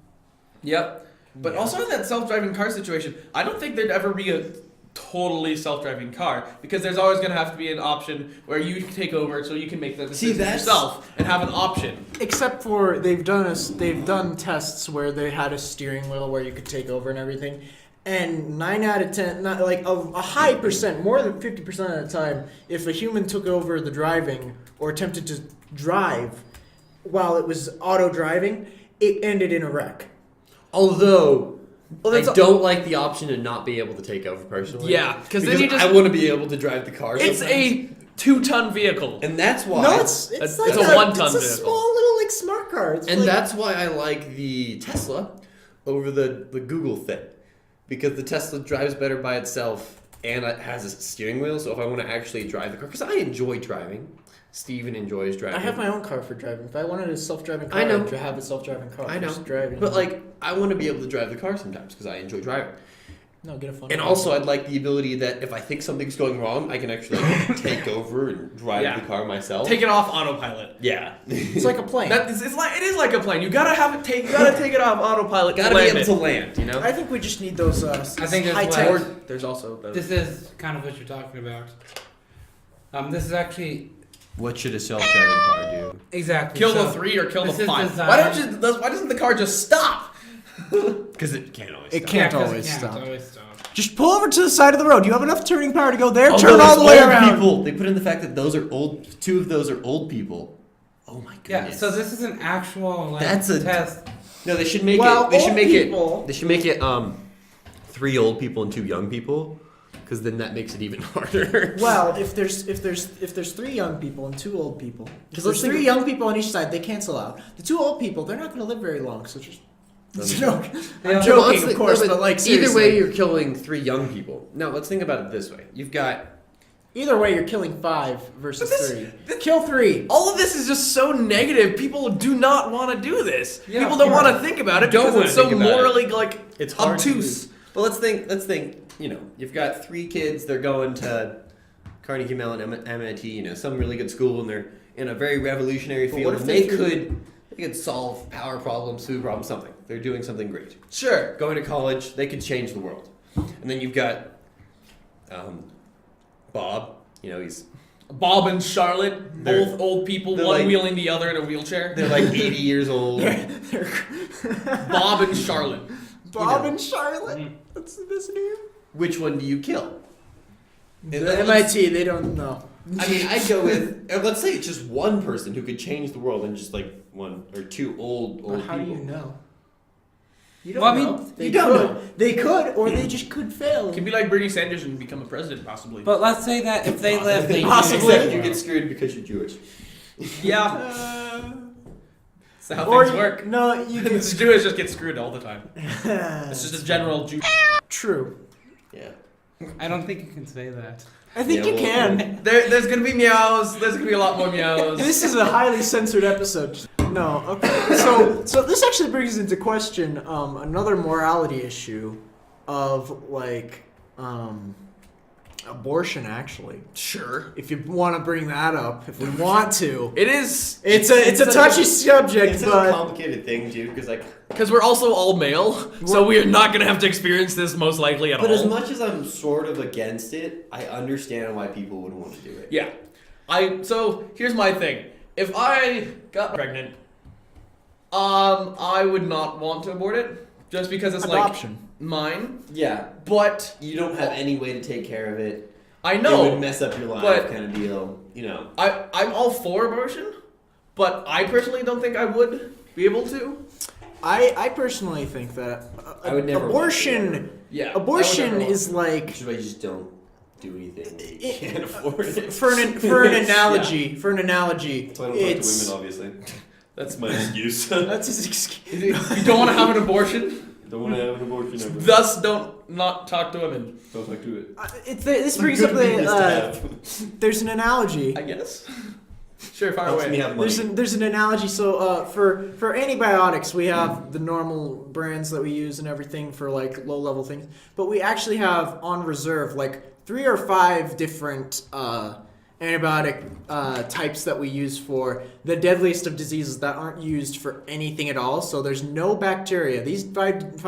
Yep. But also in that self-driving car situation, I don't think there'd ever be a totally self-driving car because there's always going to have to be an option where you take over so you can make the decision that's- yourself and have an option. except for they've done tests where they had a steering wheel where you could take over and everything, and 9 out of 10, not like a high percent, more than 50% of the time, if a human took over the driving or attempted to drive while it was auto driving, it ended in a wreck. Although, Well, I that's don't like the option to not be able to take over personally. Yeah, because then you just I want to be able to drive the car. it's sometimes. a 2-ton vehicle. And that's why. No, it's It's like a 1-ton it's a vehicle. small little like smart car. It's And like, that's why I like the Tesla over the Google thing. Because the Tesla drives better by itself and it has a steering wheel. So if I want to actually drive the car, because I enjoy driving. Steven enjoys driving. I have my own car for driving. If I wanted a self-driving car, I know. I'd have a self-driving car. I know. Just driving. But like, I want to be able to drive the car sometimes because I enjoy driving. no, get a phone. And also, I'd like the ability that if I think something's going wrong, I can actually take over and drive Yeah. the car myself. Take it off autopilot. Yeah. it's like a plane. It is like a plane. You gotta have it take. You gotta take it off autopilot. Gotta to be land able to it. land, you know? I think we just need those. I think that's high why- tech. Or there's also the, This is kind of what you're talking about. This is actually What should a self-driving car do? exactly kill so the 3 or kill the this is 5. designed- Why doesn't the car just stop? Because it can't always It stop. can't 'cause always it can't stop. always stop. Just pull over to the side of the road. You have enough turning power to go there. Although turn all the there's way old around. People, they put in the fact that those are old. 2 of those are old people. Oh my Yeah, goodness. so this is an actual like That's a- test. No, they should make Well, it. They should old make people- it. They should make it 3 old people and 2 young people, because then that makes it even harder. Well, if there's 3 young people and 2 old people, because Let's there's think 3 young people on each side, they cancel out. The 2 old people, they're not going to live very long. So just it's a joke. I'm Yeah. joking, Well, of course, no, but like either seriously. way, you're killing 3 young people. Now let's think about it this way: you've got Either way, you're killing 5 versus But 3. Kill 3. All of this is just so negative. People do not want to do this. Yeah, People don't yeah. want to think about it Don't because wanna it's so think about it. morally like It's hard to obtuse. But let's think. You know, you've got 3 kids. They're going to Carnegie Mellon, MIT. You know, some really good school, and they're in a very revolutionary But field. what if And they they could solve power problems, food problems, something. They're doing something great. Sure. Going to college, they could change the world. And then you've got Bob. You know, he's Bob and Charlotte, They're- both old people, they're one like- wheeling the other in a wheelchair. they're like 80 years old. Bob and Charlotte. Bob know. and Charlotte. That's the best name. Which one do you kill? The MIT, they don't know. I mean, I'd go with let's say it's just one person who could change the world, and just like 1 or 2 old But how do people. you know? You don't Well, I mean, know. They you don't could. know. They could, or they just could fail. Can be like Bernie Sanders and become a president, possibly. But let's say that if they live, they Possibly. Except you get screwed because you're Jewish. yeah, Uh, that's how or things work. No, you The can. Jews just get screwed all the time. It's just a general Jew. True. Yeah. I don't think you can say that. I think Yeah, you well, can. There's gonna be meows. There's gonna be a lot more meows. This is a highly censored episode. No, okay. So this actually brings into question another morality issue of like abortion. Actually, Sure. if you want to bring that up, if we want to, It is it's a touchy subject, It's a but complicated thing, too, because like. because we're also all male, so we are not gonna have to experience this most likely at But all. as much as I'm sort of against it, I understand why people would want to do it. Yeah. So here's my thing. If I got pregnant, I would not want to abort it just because it's adoption. like mine. Yeah. But You don't have any way to take care of it. I It know would mess up your life, but- kind of deal. You know. I'm all for abortion, but I personally don't think I would be able to. I personally think that I would never abortion Yeah. abortion is like Which is why you just don't do anything. You It- can't afford it. for an analogy. For an analogy, That's why I don't talk to it's women, obviously. That's my excuse. that's his excuse. You don't want to have an abortion, Don't want to have an abortion ever. thus don't not talk to women. Don't talk to it. This brings up there's an analogy. I guess. Sure, fire Helps me away. have money. There's an analogy. So for antibiotics, we have the normal brands that we use and everything for like low level things, but we actually have on reserve like 3 or 5 different antibiotic types that we use for the deadliest of diseases that aren't used for anything at all. So there's no bacteria. These five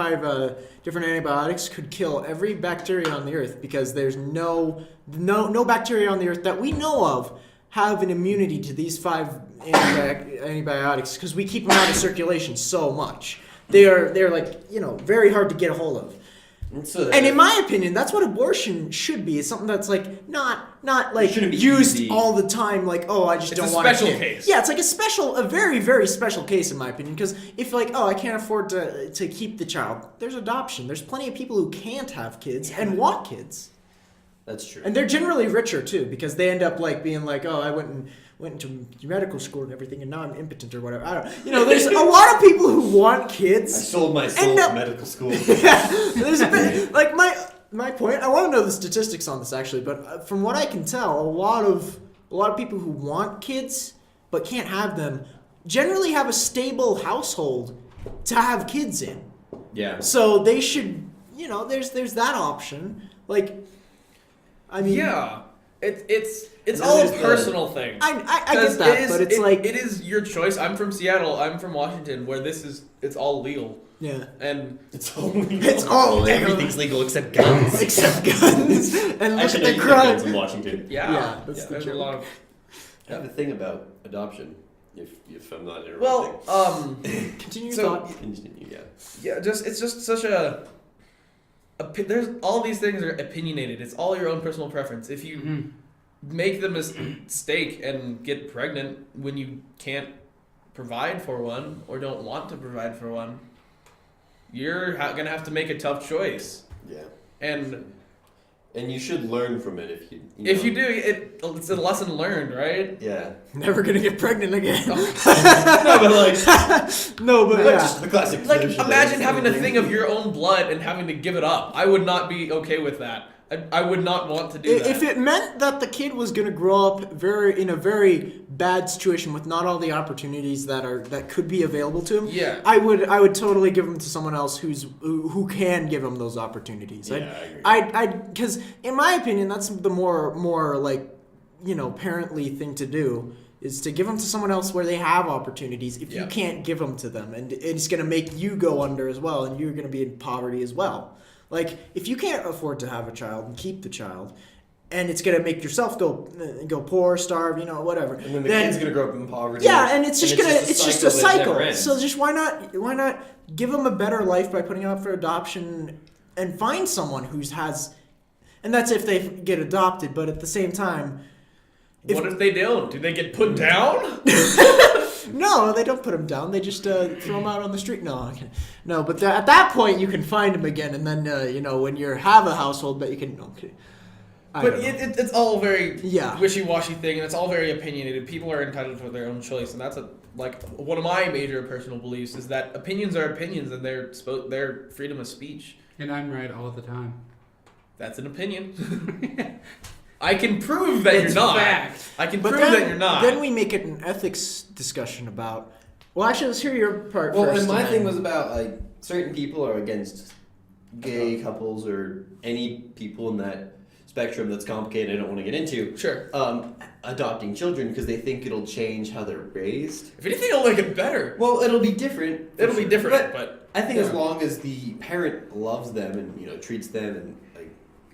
different antibiotics could kill every bacteria on the earth because there's no bacteria on the earth that we know of have an immunity to these 5 antibiotics because we keep them out of circulation so much. They're like, very hard to get a hold of. And in my opinion, that's what abortion should be. It's something that's like not like shouldn't be used easy. all the time. Like, oh, I just It's don't a want special kid. case. Yeah, it's like a very very special case in my opinion. Because if like, oh, I can't afford to keep the child, there's adoption. There's plenty of people who can't have kids and want kids, That's true. and they're generally richer too because they end up like being like, oh, I went into medical school and everything, and now I'm impotent or whatever. I don't. There's a lot of people who want I kids. sold my soul And to medical school. Yeah, there's a bit, like my point. I want to know the statistics on this actually, but from what I can tell, a lot of people who want kids but can't have them generally have a stable household to have kids in. Yeah. So they should, there's that option. Like, I mean, Yeah. It's And all then a there's the- personal thing. I get 'Cause that, but it's like, it is your choice. I'm from Seattle. I'm from Washington, where it's all legal. yeah, And It's all legal. It's all legal. Everything's legal except guns. except guns and look Actually, at you the can have guns crime. in Washington. Yeah, that's the there's a joke. lot of. I have a thing about adoption. If I'm not interrupting. Well, Continue your So- thought. Continue, yeah. yeah, it's just such a. There's all these things are opinionated. It's all your own personal preference. If you Mhm. make the mistake and get pregnant when you can't provide for one or don't want to provide for one, you're gonna have to make a tough choice. Yeah. And And you should learn from it if you. if you do, it's a lesson learned, right? Yeah. Never gonna get pregnant again. No, but like. No, but But yeah. just the classic. Like, version imagine of having a everything. thing of your own blood and having to give it up. I would not be okay with that. I would not want to do that. If it meant that the kid was going to grow up in a very bad situation with not all the opportunities that could be available to him, Yeah. I would totally give him to someone else who can give him those opportunities. Yeah, I agree. Because in my opinion, that's the more like, parently thing to do, is to give them to someone else where they have opportunities if you can't give them to them, and it's going to make you go under as well, and you're going to be in poverty as well. Like, if you can't afford to have a child and keep the child, and it's going to make yourself go poor, starve, whatever. And then the kid's going to grow up in poverty. Yeah, and it's just a cycle. That never ends. So just why not give them a better life by putting them up for adoption and find someone and that's if they get adopted, but at the same time, what if they don't? Do they get put down? no, they don't put them down. They just throw them out on the street. No, but at that point you can find them again, and then when you have a household that you can. Okay, but it's all very Yeah. wishy-washy thing, and it's all very opinionated. People are entitled to their own choice, and that's one of my major personal beliefs is that opinions are opinions, and they're freedom of speech. And I'm right all the time. That's an opinion. I can prove that It's you're not. fact. I can But prove then, that you're not. Then we make it an ethics discussion about. Well, actually, let's hear your part Well, first. and my and thing then- was about like certain people are against gay couples or any people in that spectrum that's complicated. I don't want to get into. Sure. Adopting children because they think it'll change how they're raised. If anything, it'll make it better. Well, it'll be different. for It'll be sure. different, but I think yeah. as long as the parent loves them and treats them and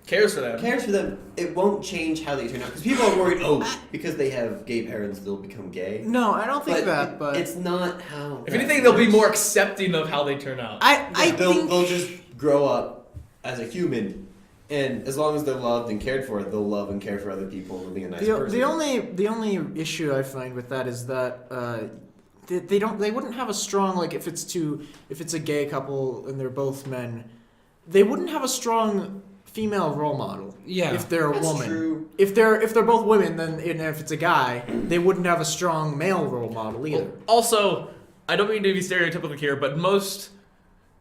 cares for them. cares for them, it won't change how they turn out. Because people are worried, because they have gay parents, they'll become gay. No, I don't think that, but it's not how. If that anything, they'll be works. more accepting of how they turn out. I they'll think just grow up as a human, and as long as they're loved and cared for, they'll love and care for other people and be a nice person. the only issue I find with that is that they wouldn't have a strong, like, if it's a gay couple and they're both men, they wouldn't have a strong female role model. Yeah. If they're a That's woman. true. If they're both women, then and if it's a guy, they wouldn't have a strong male role model either. Well, also, I don't mean to be stereotypical here, but most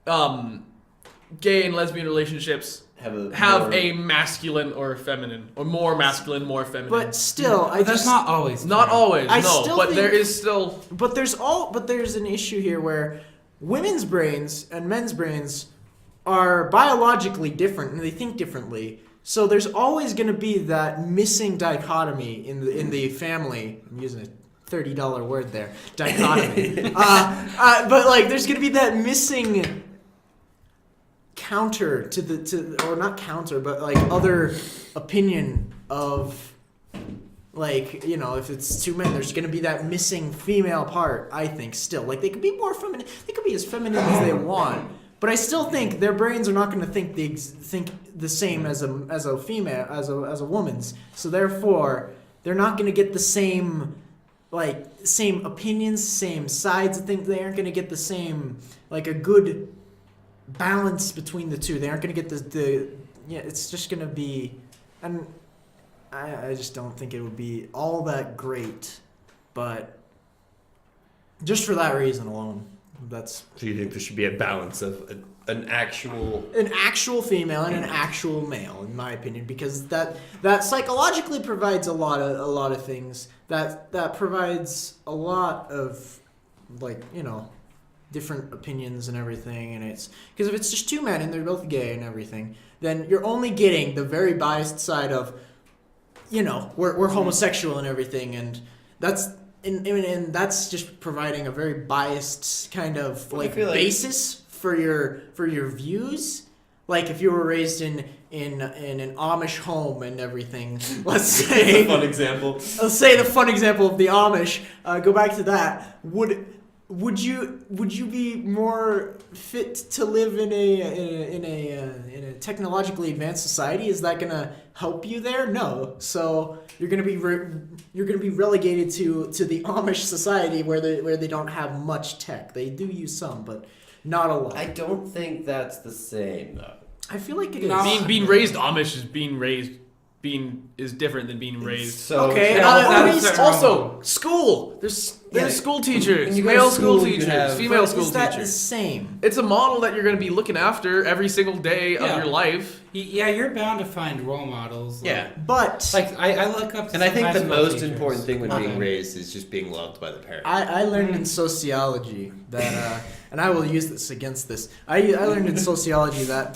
gay and lesbian relationships Have have a masculine or feminine, or more masculine, more feminine. But still, I That's just not always. not true. always, I no. still But think- there is still. But there's an issue here where women's brains and men's brains are biologically different and they think differently. So there's always going to be that missing dichotomy in the family. I'm using a $30 word there, dichotomy. But like, there's going to be that missing counter or not counter, but like other opinion of. Like, if it's two men, there's going to be that missing female part, I think, still. Like, they could be more feminine. They could be as feminine as they want. But I still think their brains are not going to think the same as a female, as a woman's. So, therefore, they're not going to get the same opinions, same sides of things. They aren't going to get the same, like, a good balance between the two. They aren't going to get it's just going to be... And I just don't think it would be all that great, but just for that reason alone, that's So you think there should be a balance of an actual female and an actual male, in my opinion, because that psychologically provides a lot of things. That provides a lot of different opinions and everything, and it's because if it's just two men and they're both gay and everything, then you're only getting the very biased side of. We're homosexual and everything, and that's just providing a very biased kind of basis for your views. Like if you were raised in an Amish home and everything, let's say. fun example. Let's say the fun example of the Amish. Go back to that. Would you be more fit to live in a technologically advanced society? Is that gonna help you there? No. So you're gonna be relegated to the Amish society where they don't have much tech. They do use some, but not a lot. I don't think that's the same though. I feel like it is. No. Being raised Amish is being raised is different than being raised. So Okay, that's Also, school. There's school teachers, when you go to male school school, you teachers, have- female But school is that the teachers. same? It's a model that you're going to be looking after every single day of Yeah. your life. Yeah, you're bound to find role models. But Like I look up to And I some think high the school most teachers. important thing when being Okay. raised is just being loved by the parents. I learned in sociology that, and I will use this against this. I learned in sociology that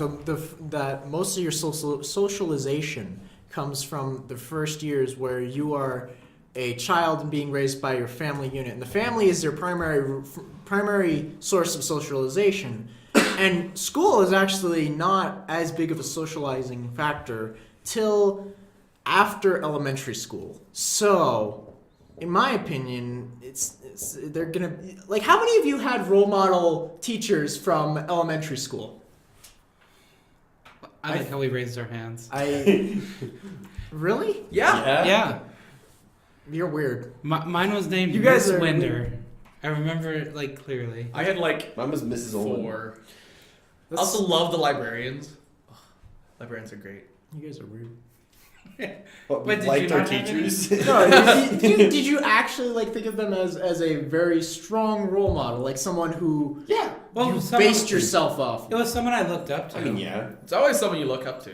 that most of your socialization comes from the first years where you are a child and being raised by your family unit, and the family is their primary source of socialization. And school is actually not as big of a socializing factor till after elementary school. So, in my opinion, they're gonna like. How many of you had role model teachers from elementary school? I like how we raised our hands. Really? Yeah. Yeah. You're weird. Mine was named You guys Miss are Winder. I remember it like clearly. I had like Mine was Mrs. Olin. 4. I That's- also love the librarians. Ugh, librarians are great. You guys are weird. What, But did liked you our not have any? teachers? No, did you actually like think of them as a very strong role model, like someone who Well, you someone- based yourself off? It was someone I looked up to. I mean, yeah. It's always someone you look up to.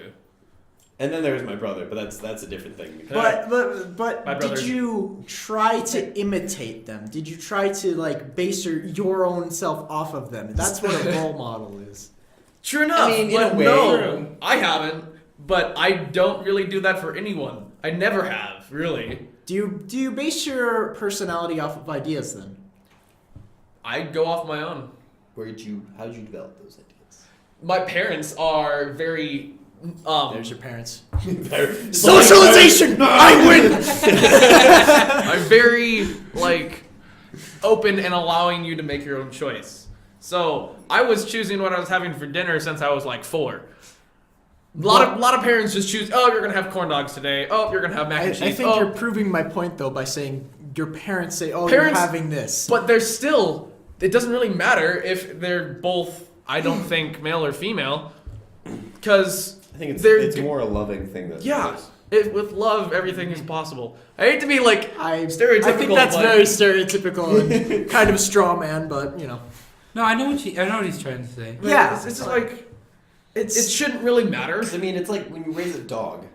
And then there was my brother, but that's a different thing. Because But My did brother's- you try to imitate them? Did you try to like base your own self off of them? That's what a role model is. True enough. I mean, in but a way- no, I haven't. But I don't really do that for anyone. I never have, really. Do you base your personality off of ideas then? I go off my own. how did you develop those ideas? My parents are very. There's your parents. Socialization! I win! I'm very like open and allowing you to make your own choice. So I was choosing what I was having for dinner since I was like 4. A lot of parents just choose. Oh, you're gonna have corn dogs today. Oh, you're gonna have mac and cheese. I think oh. you're proving my point though by saying your parents say, "Oh, Parents- you're having this." But there's still. It doesn't really matter if they're both. I don't think male or female, because I think They're- it's more a loving thing than yeah, with love everything is possible. I hate to be like stereotypical. I think that's but very stereotypical and kind of a straw man, but you know. No, I know what he's trying to say. Yeah, it's just like it shouldn't really matter. I mean, it's like when you raise a dog.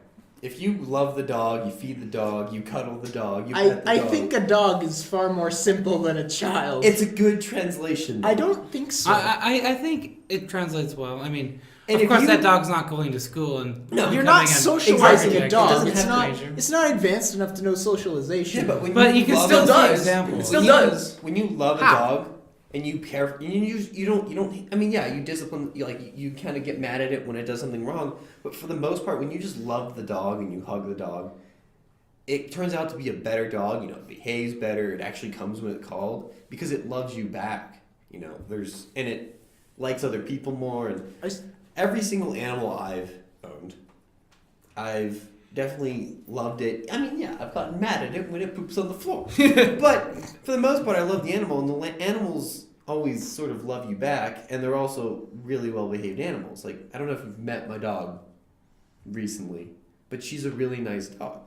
If you love the dog, you feed the dog, you cuddle the dog, you pet the I dog. think a dog is far more simple than a child. it's a good translation. I don't think so. I think it translates well. I mean, And of if course, you- that dog's not going to school and No, You're becoming not an socializing Exactly. a It dog. doesn't It's have not. to be. It's not advanced enough to know socialization. Yeah, but when But you can love still a- Still see does. examples. It still when does. When you love a How? dog and you care, you don't. I mean, yeah, you discipline. You kind of get mad at it when it does something wrong. But for the most part, when you just love the dog and you hug the dog, it turns out to be a better dog. You know, it behaves better. It actually comes when it's called because it loves you back. You know, and it likes other people more. And every single animal I've owned, I've definitely loved it. I mean, yeah, I've gotten mad at it when it poops on the floor. But for the most part, I love the animal, and the animals always sort of love you back, and they're also really well-behaved animals. Like, I don't know if you've met my dog recently, but she's a really nice dog.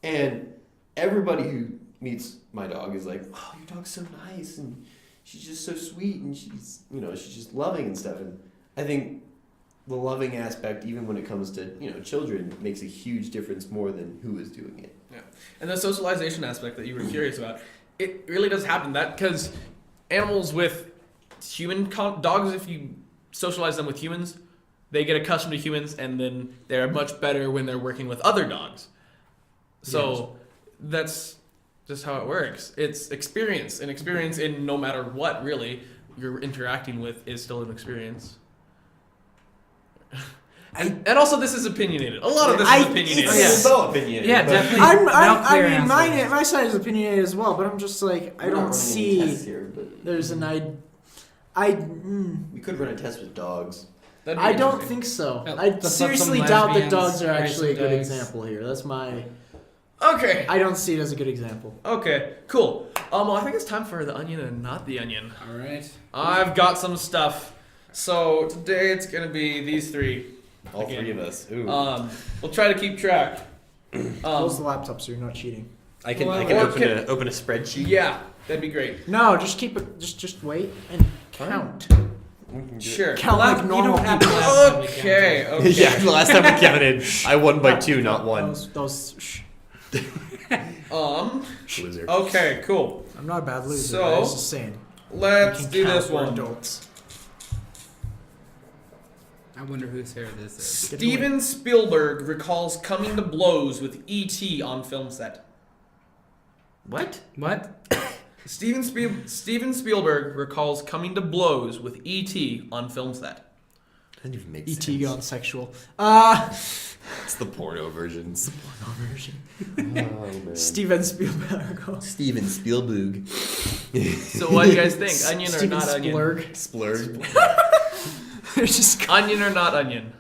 And everybody who meets my dog is like, oh, your dog's so nice, and she's just so sweet, and she's just loving and stuff. And I think the loving aspect, even when it comes to, children, makes a huge difference more than who is doing it. Yeah, and the socialization aspect that you were curious about, it really does happen. That because animals with dogs, if you socialize them with humans, they get accustomed to humans, and then they're much better when they're working with other dogs. So that's just how it works. It's experience, and experience in no matter what really you're interacting with is still an experience. And also, this is opinionated. A lot of this is opinionated. It's all opinionated. Yeah, but- definitely. I clear mean, answers. my side is opinionated as well, but I'm just like, I We're not don't running see any tests here, but there's an we could run a test with dogs. That'd be I don't interesting. think so. Yeah, I let's let seriously some doubt that lesbians dogs are raise actually a some good dogs. example here. That's my. Okay. I don't see it as a good example. Okay. Cool. Well, I think it's time for the onion and not the onion. All right. I've got some stuff. So today it's gonna be these 3. All Again. 3 of us. Ooh. We'll try to keep track. Close the laptop so you're not cheating. I can Well, open a spreadsheet. Yeah, that'd be great. No, just keep it. Just wait and count. We can do it. Sure. Count like You normal don't have to people. last time we Okay. counted. Okay. Yeah, the last time we counted, I won by 2, not 1. Those. Shh. Loser. Okay. Cool. I'm not a bad loser. So, I was just saying. Let's We can do count, this we're one. Adults. I wonder whose hair this is. Steven Spielberg recalls coming to blows with E.T. on film set. What? What? Steven Spielberg recalls coming to blows with E.T. on film set. Doesn't even make E.T. sense. gone sexual. It's the porno version. Porno version. Oh, man. Steven Spielberg. Steven Spielberg. So what do you guys think? Onion or Steven not onion? Splurg. There's just. Onion or not onion?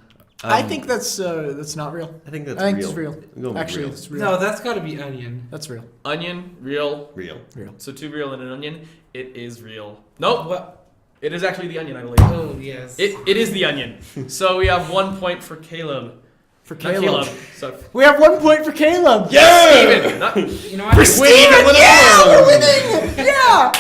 I think that's not real. I think that's I think real. it's real. I'm going with Actually, real. it's real. No, that's got to be onion. That's real. Onion, real. Real. Real. So 2 real and an onion. It is real. Nope. What? It is actually the onion, I believe. Oh yes. It is the onion. So we have 1 point for Caleb. For Not Caleb. So We have 1 point for Caleb. Steven. Not, You know what? For Steven! Yeah, we're winning! Yeah!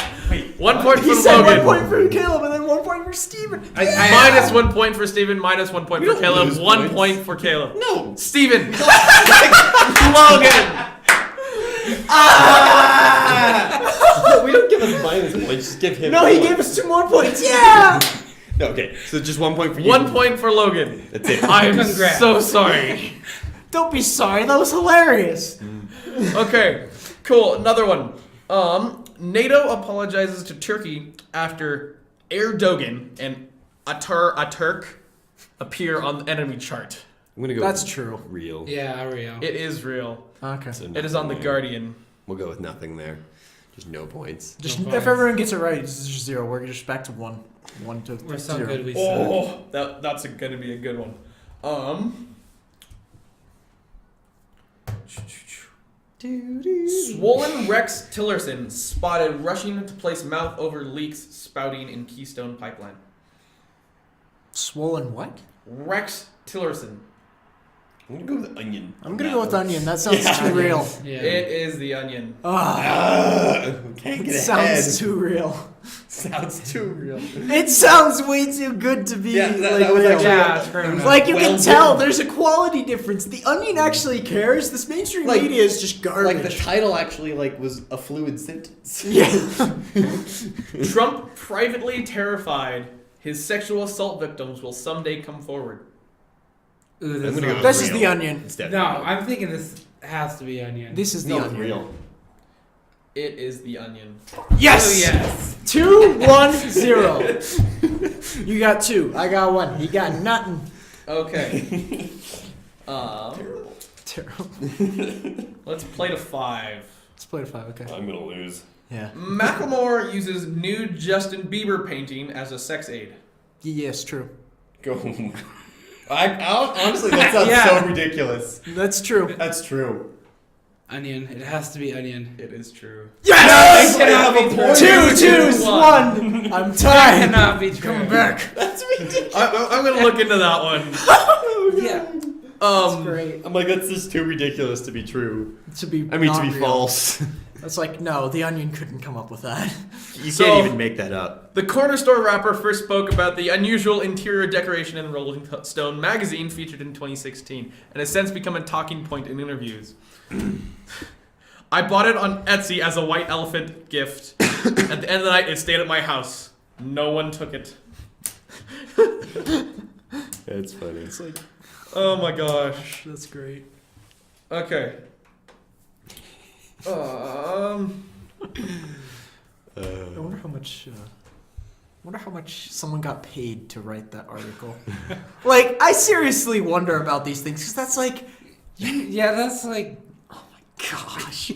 1 point He for said Logan. 1 point for Caleb and then 1 point for Steven. Minus 1 point for Steven, minus 1 point We for don't Caleb, lose 1 points. point for Caleb. No. Steven. Logan. We don't give him minus points. Just give him. No, he gave us 2 more points. Yeah! No, okay. So just 1 point for you. 1 point for Logan. That's it. I am Congrats. so sorry. Don't be sorry. That was hilarious. Okay, cool. Another one. NATO apologizes to Turkey after Erdogan and Atatürk appear on the enemy chart. I'm gonna go. That's with true. Real. Yeah, real. It is real. Okay. So It is on the nothing there. Guardian. We'll go with nothing there. Just no points. Just No if points. everyone gets it right, it's just 0. We're just back to 1. 1 to We're so 0. good we suck. Oh, that's gonna be a good one. Swollen Rex Tillerson spotted rushing to place mouth over leaks spouting in Keystone Pipeline. Swollen what? Rex Tillerson. I'm gonna go with onion. I'm gonna go with onion. That sounds too real. Yeah. It is the onion. Can't It get sounds ahead. too real. Sounds too real. It sounds way too good to be Yeah, that like was real. actually- Yeah, fair enough. Like you Well can tell, done. there's a quality difference. The Onion actually cares. This mainstream Like- media is just garbage. Like the title actually was a fluid sentence. yeah. Trump privately terrified his sexual assault victims will someday come forward. Ooh, I'm this gonna go with This is real. the Onion. It's No, definitely I'm thinking this has to be onion. This is the real. Onion. Real. It is the onion. Yes. Oh yes. 2, 1, 0. You got 2. I got 1. He got nothing. Okay. Terrible. Let's play to 5. Let's play to 5. Okay. I'm gonna lose. Yeah. Macklemore uses nude Justin Bieber painting as a sex aid. Yes, true. Go. Honestly, that sounds Yeah. so ridiculous. That's true. That's true. Onion. It has to be onion. It is true. Yes. It cannot be true. 2, 2, 1. I'm It tied. cannot be true. Come back. That's ridiculous. I'm gonna look into that one. Yeah. That's great. I'm like, that's just too ridiculous to be true. To be. I mean, to not be real. false. That's like no. The Onion couldn't come up with that. You So- can't even make that up. The corner store rapper first spoke about the unusual interior decoration in Rolling Stone magazine featured in 2016 and has since become a talking point in interviews. I bought it on Etsy as a white elephant gift. At the end of the night, it stayed at my house. No one took it. That's funny. It's like Oh my gosh. that's great. Okay. I wonder how much. Wonder how much someone got paid to write that article. Like, I seriously wonder about these things because that's like, Yeah, that's like. gosh,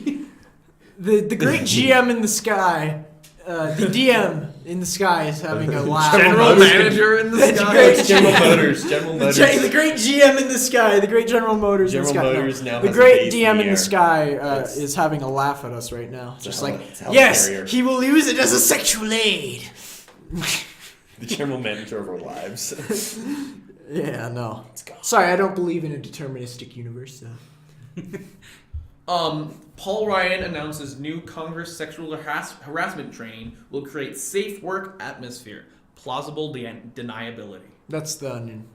the great GM in the sky, the DM in the sky is having a laugh. General manager in the That's sky. great. General Motors. General The, Motors. the great GM in the sky, the great General Motors in the General sky. Motors now The has a great base DM in in the the air. sky It's- is having a laugh at us right now. Just hell- like, it's hell yes, carrier. he will use it as a sexual aid. The general manager of our lives. Yeah, no. Sorry, I don't believe in a deterministic universe. Paul Ryan announces new Congress sexual harassment training will create safe work atmosphere, plausible deniability. That's the Onion.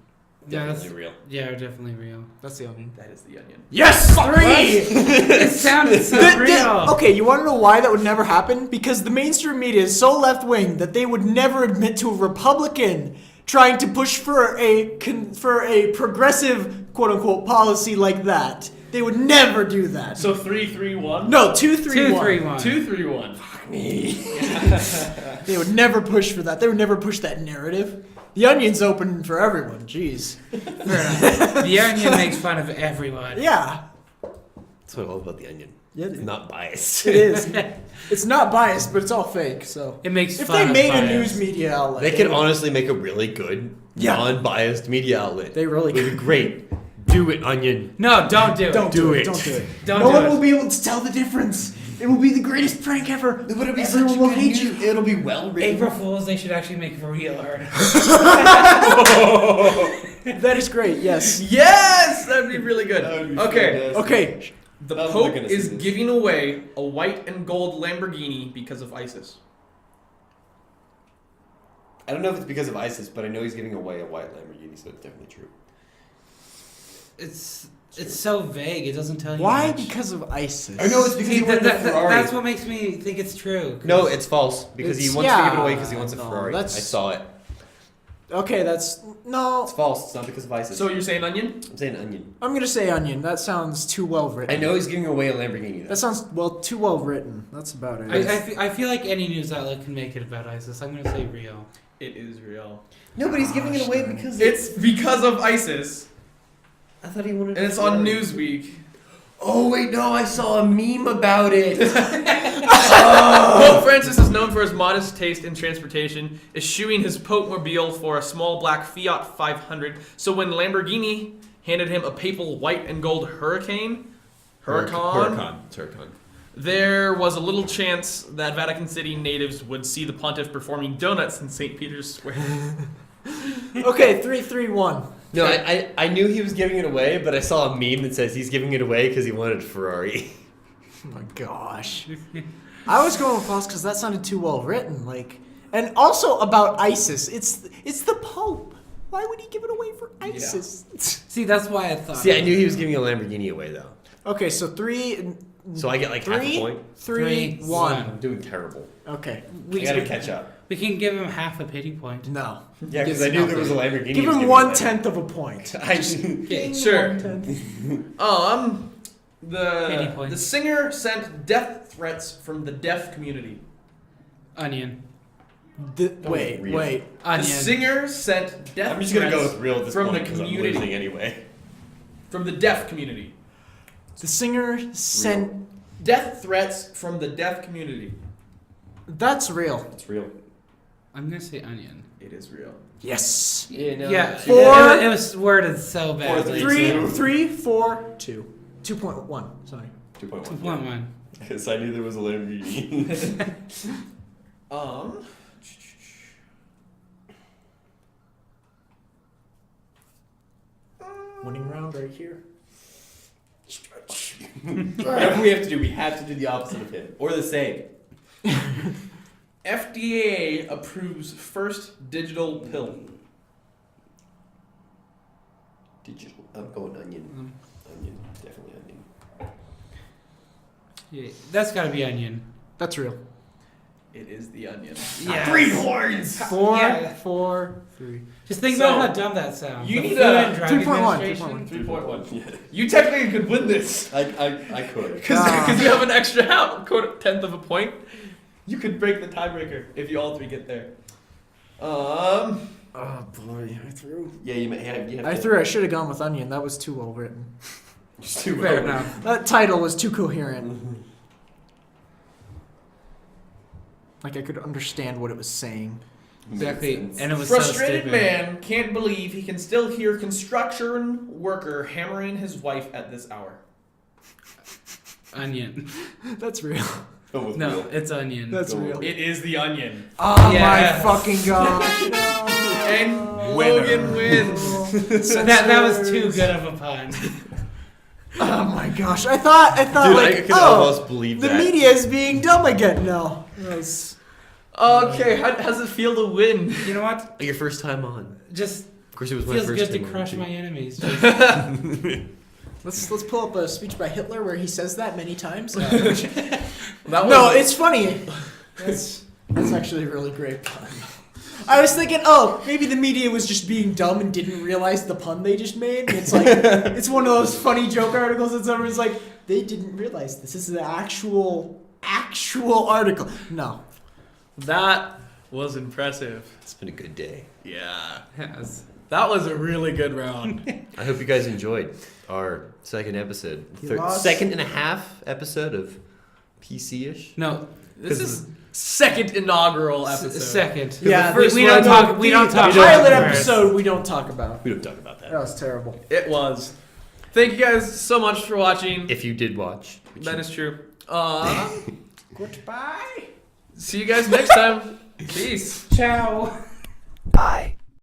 Yeah, that's Definitely real. Yeah, definitely real. That's the Onion. That is the Onion. Yes! 3! It sounded so real. Okay, you want to know why that would never happen? Because the mainstream media is so left-wing that they would never admit to a Republican trying to push for a progressive, quote-unquote, policy like that. They would never do that. So 3-3-1? No, 2-3-1. 2-3-1. 2-3-1. Fuck me. They would never push for that. They would never push that narrative. The Onion's open for everyone. Jeez. The Onion makes fun of everyone. Yeah. That's what I love about the Onion. Yeah, It's not biased. it is. It's not biased, but it's all fake. So It makes if fun they of made a bias. news media outlet, They could honestly make a really good, Yeah. non-biased media outlet. They really It would could. be great. Do it, Onion. No, don't do it. Don't Do do it. it. Don't do it. Don't no do one it. will be able to tell the difference. It will be the greatest prank ever. But it'll be Everyone such a will good hate news. you. It'll be well written. April Fools, they should actually make real articles. That is great. Yes. Yes! That'd be really good. That would be Okay. fantastic. Okay. The I'm Pope looking to see is this. giving away a white and gold Lamborghini because of ISIS. I don't know if it's because of ISIS, but I know he's giving away a white Lamborghini, so it's definitely true. It's so vague. It doesn't tell you Why? much. Because of ISIS. I know it's because See, he wanted a Ferrari. that's what makes me think it's true. No, it's false because he It's- wants to give it away yeah, because he wants a no, Ferrari. that's- I saw it. Okay, that's no. It's false. It's not because of ISIS. So you're saying Onion? I'm saying Onion. I'm gonna say Onion. That sounds too well I written. know he's giving away a Lamborghini. Though. That sounds too well written. That's about it. I feel like any news outlet can make it about ISIS. I'm going to say real. It is real. No, but he's giving it Gosh, away man. because It's because of ISIS, I thought he wanted. and a it's on Ferrari. Newsweek. Oh wait, no, I saw a meme about it. Pope Francis is known for his modest taste in transportation, eschewing his Pope mobile for a small black Fiat 500. So when Lamborghini handed him a papal white and gold Huracan, there was a little chance that Vatican City natives would see the pontiff performing donuts in St. Peter's Square. Okay, 3-3-1. No, I knew he was giving it away, but I saw a meme that says he's giving it away because he wanted a Ferrari. Oh my gosh. I was going with false because that sounded too well written. And also about ISIS. It's the Pope. Why would he give it away for ISIS? See, that's why I thought. See, I knew he was giving a Lamborghini away though, Okay, so 3. so I get like half a point. 3-1. I'm doing terrible. Okay. I gotta catch up. We can give him half a pity point. No. Yeah, because Yes, I knew no. there was a Lamborghini. Give he was him giving 1/10 of a point. away. Okay, Sure. 1/10. Pity The points. singer sent death threats from the deaf community. Onion. Wait. The Onion. singer sent death I'm just gonna go threats with real at this from point the because I'm community. losing anyway. From the deaf community. The singer sent. Death threats from the deaf community. That's real. It's real. I'm going to say onion. It is real. Yes. Yeah, no. Yeah, Four- it was worded so badly. 3, 4, 2. 2.1. Sorry. 2.1. 2.1. Because I knew there was a Lamborghini. Winning round right here. Whatever we have to do, we have to do the opposite of him. Or the same. FDA approves first digital pill. Digital. I'm going onion. Onion. Definitely onion. Yeah, that's got to be onion. That's real. It is the onion. Yeah. 3 horns! 4, Yeah. 4, 3. Just think So, about how dumb that sounds. you The need Food a and Drug 3.1, Administration. 3.1. Yeah. You technically could win this. I could. Because you have an extra tenth of a point. You could break the tiebreaker if you all three get there. Oh boy, I threw. Yeah, you have I threw. I should have gone with onion. That was too well written. Just too Fair well. enough. That title was too coherent. Like I could understand what it was saying. Exactly. Makes sense. And it was Frustrated so stupid. man can't believe he can still hear construction worker hammering his wife at this hour. Onion. That's real. Go with No, real. it's onion. That's Go real. with It is the onion. Oh Yes. my fucking gosh. And Logan wins. that was too good of a pun. Oh my gosh. I thought Dude, like, I could oh, almost believe the that. media is being dumb again. No. That was- Okay, how does it feel to win? You know what? Your first time on. Just Of course, it was my feels first good to time on, crush too. my enemies. Let's pull up a speech by Hitler where he says that many times. That No, was- it's funny. That's actually a really great pun. I was thinking, oh, maybe the media was just being dumb and didn't realize the pun they just made. And it's like, it's one of those funny joke articles that someone's like, they didn't realize this is an actual article. No. That was impressive. It's been a good day. Yeah. Yes. That was a really good round. I hope you guys enjoyed our second episode. You lost. Second and a half episode of PC-ish. No, This is second inaugural episode. second. Yeah, the first we don't one- talk. We don't talk. The about pilot it first. episode we don't talk about. We don't talk about That that. was terrible. It was. Thank you guys so much for watching. If you did watch. That is true. Goodbye. See you guys next time. Peace. Ciao. Bye.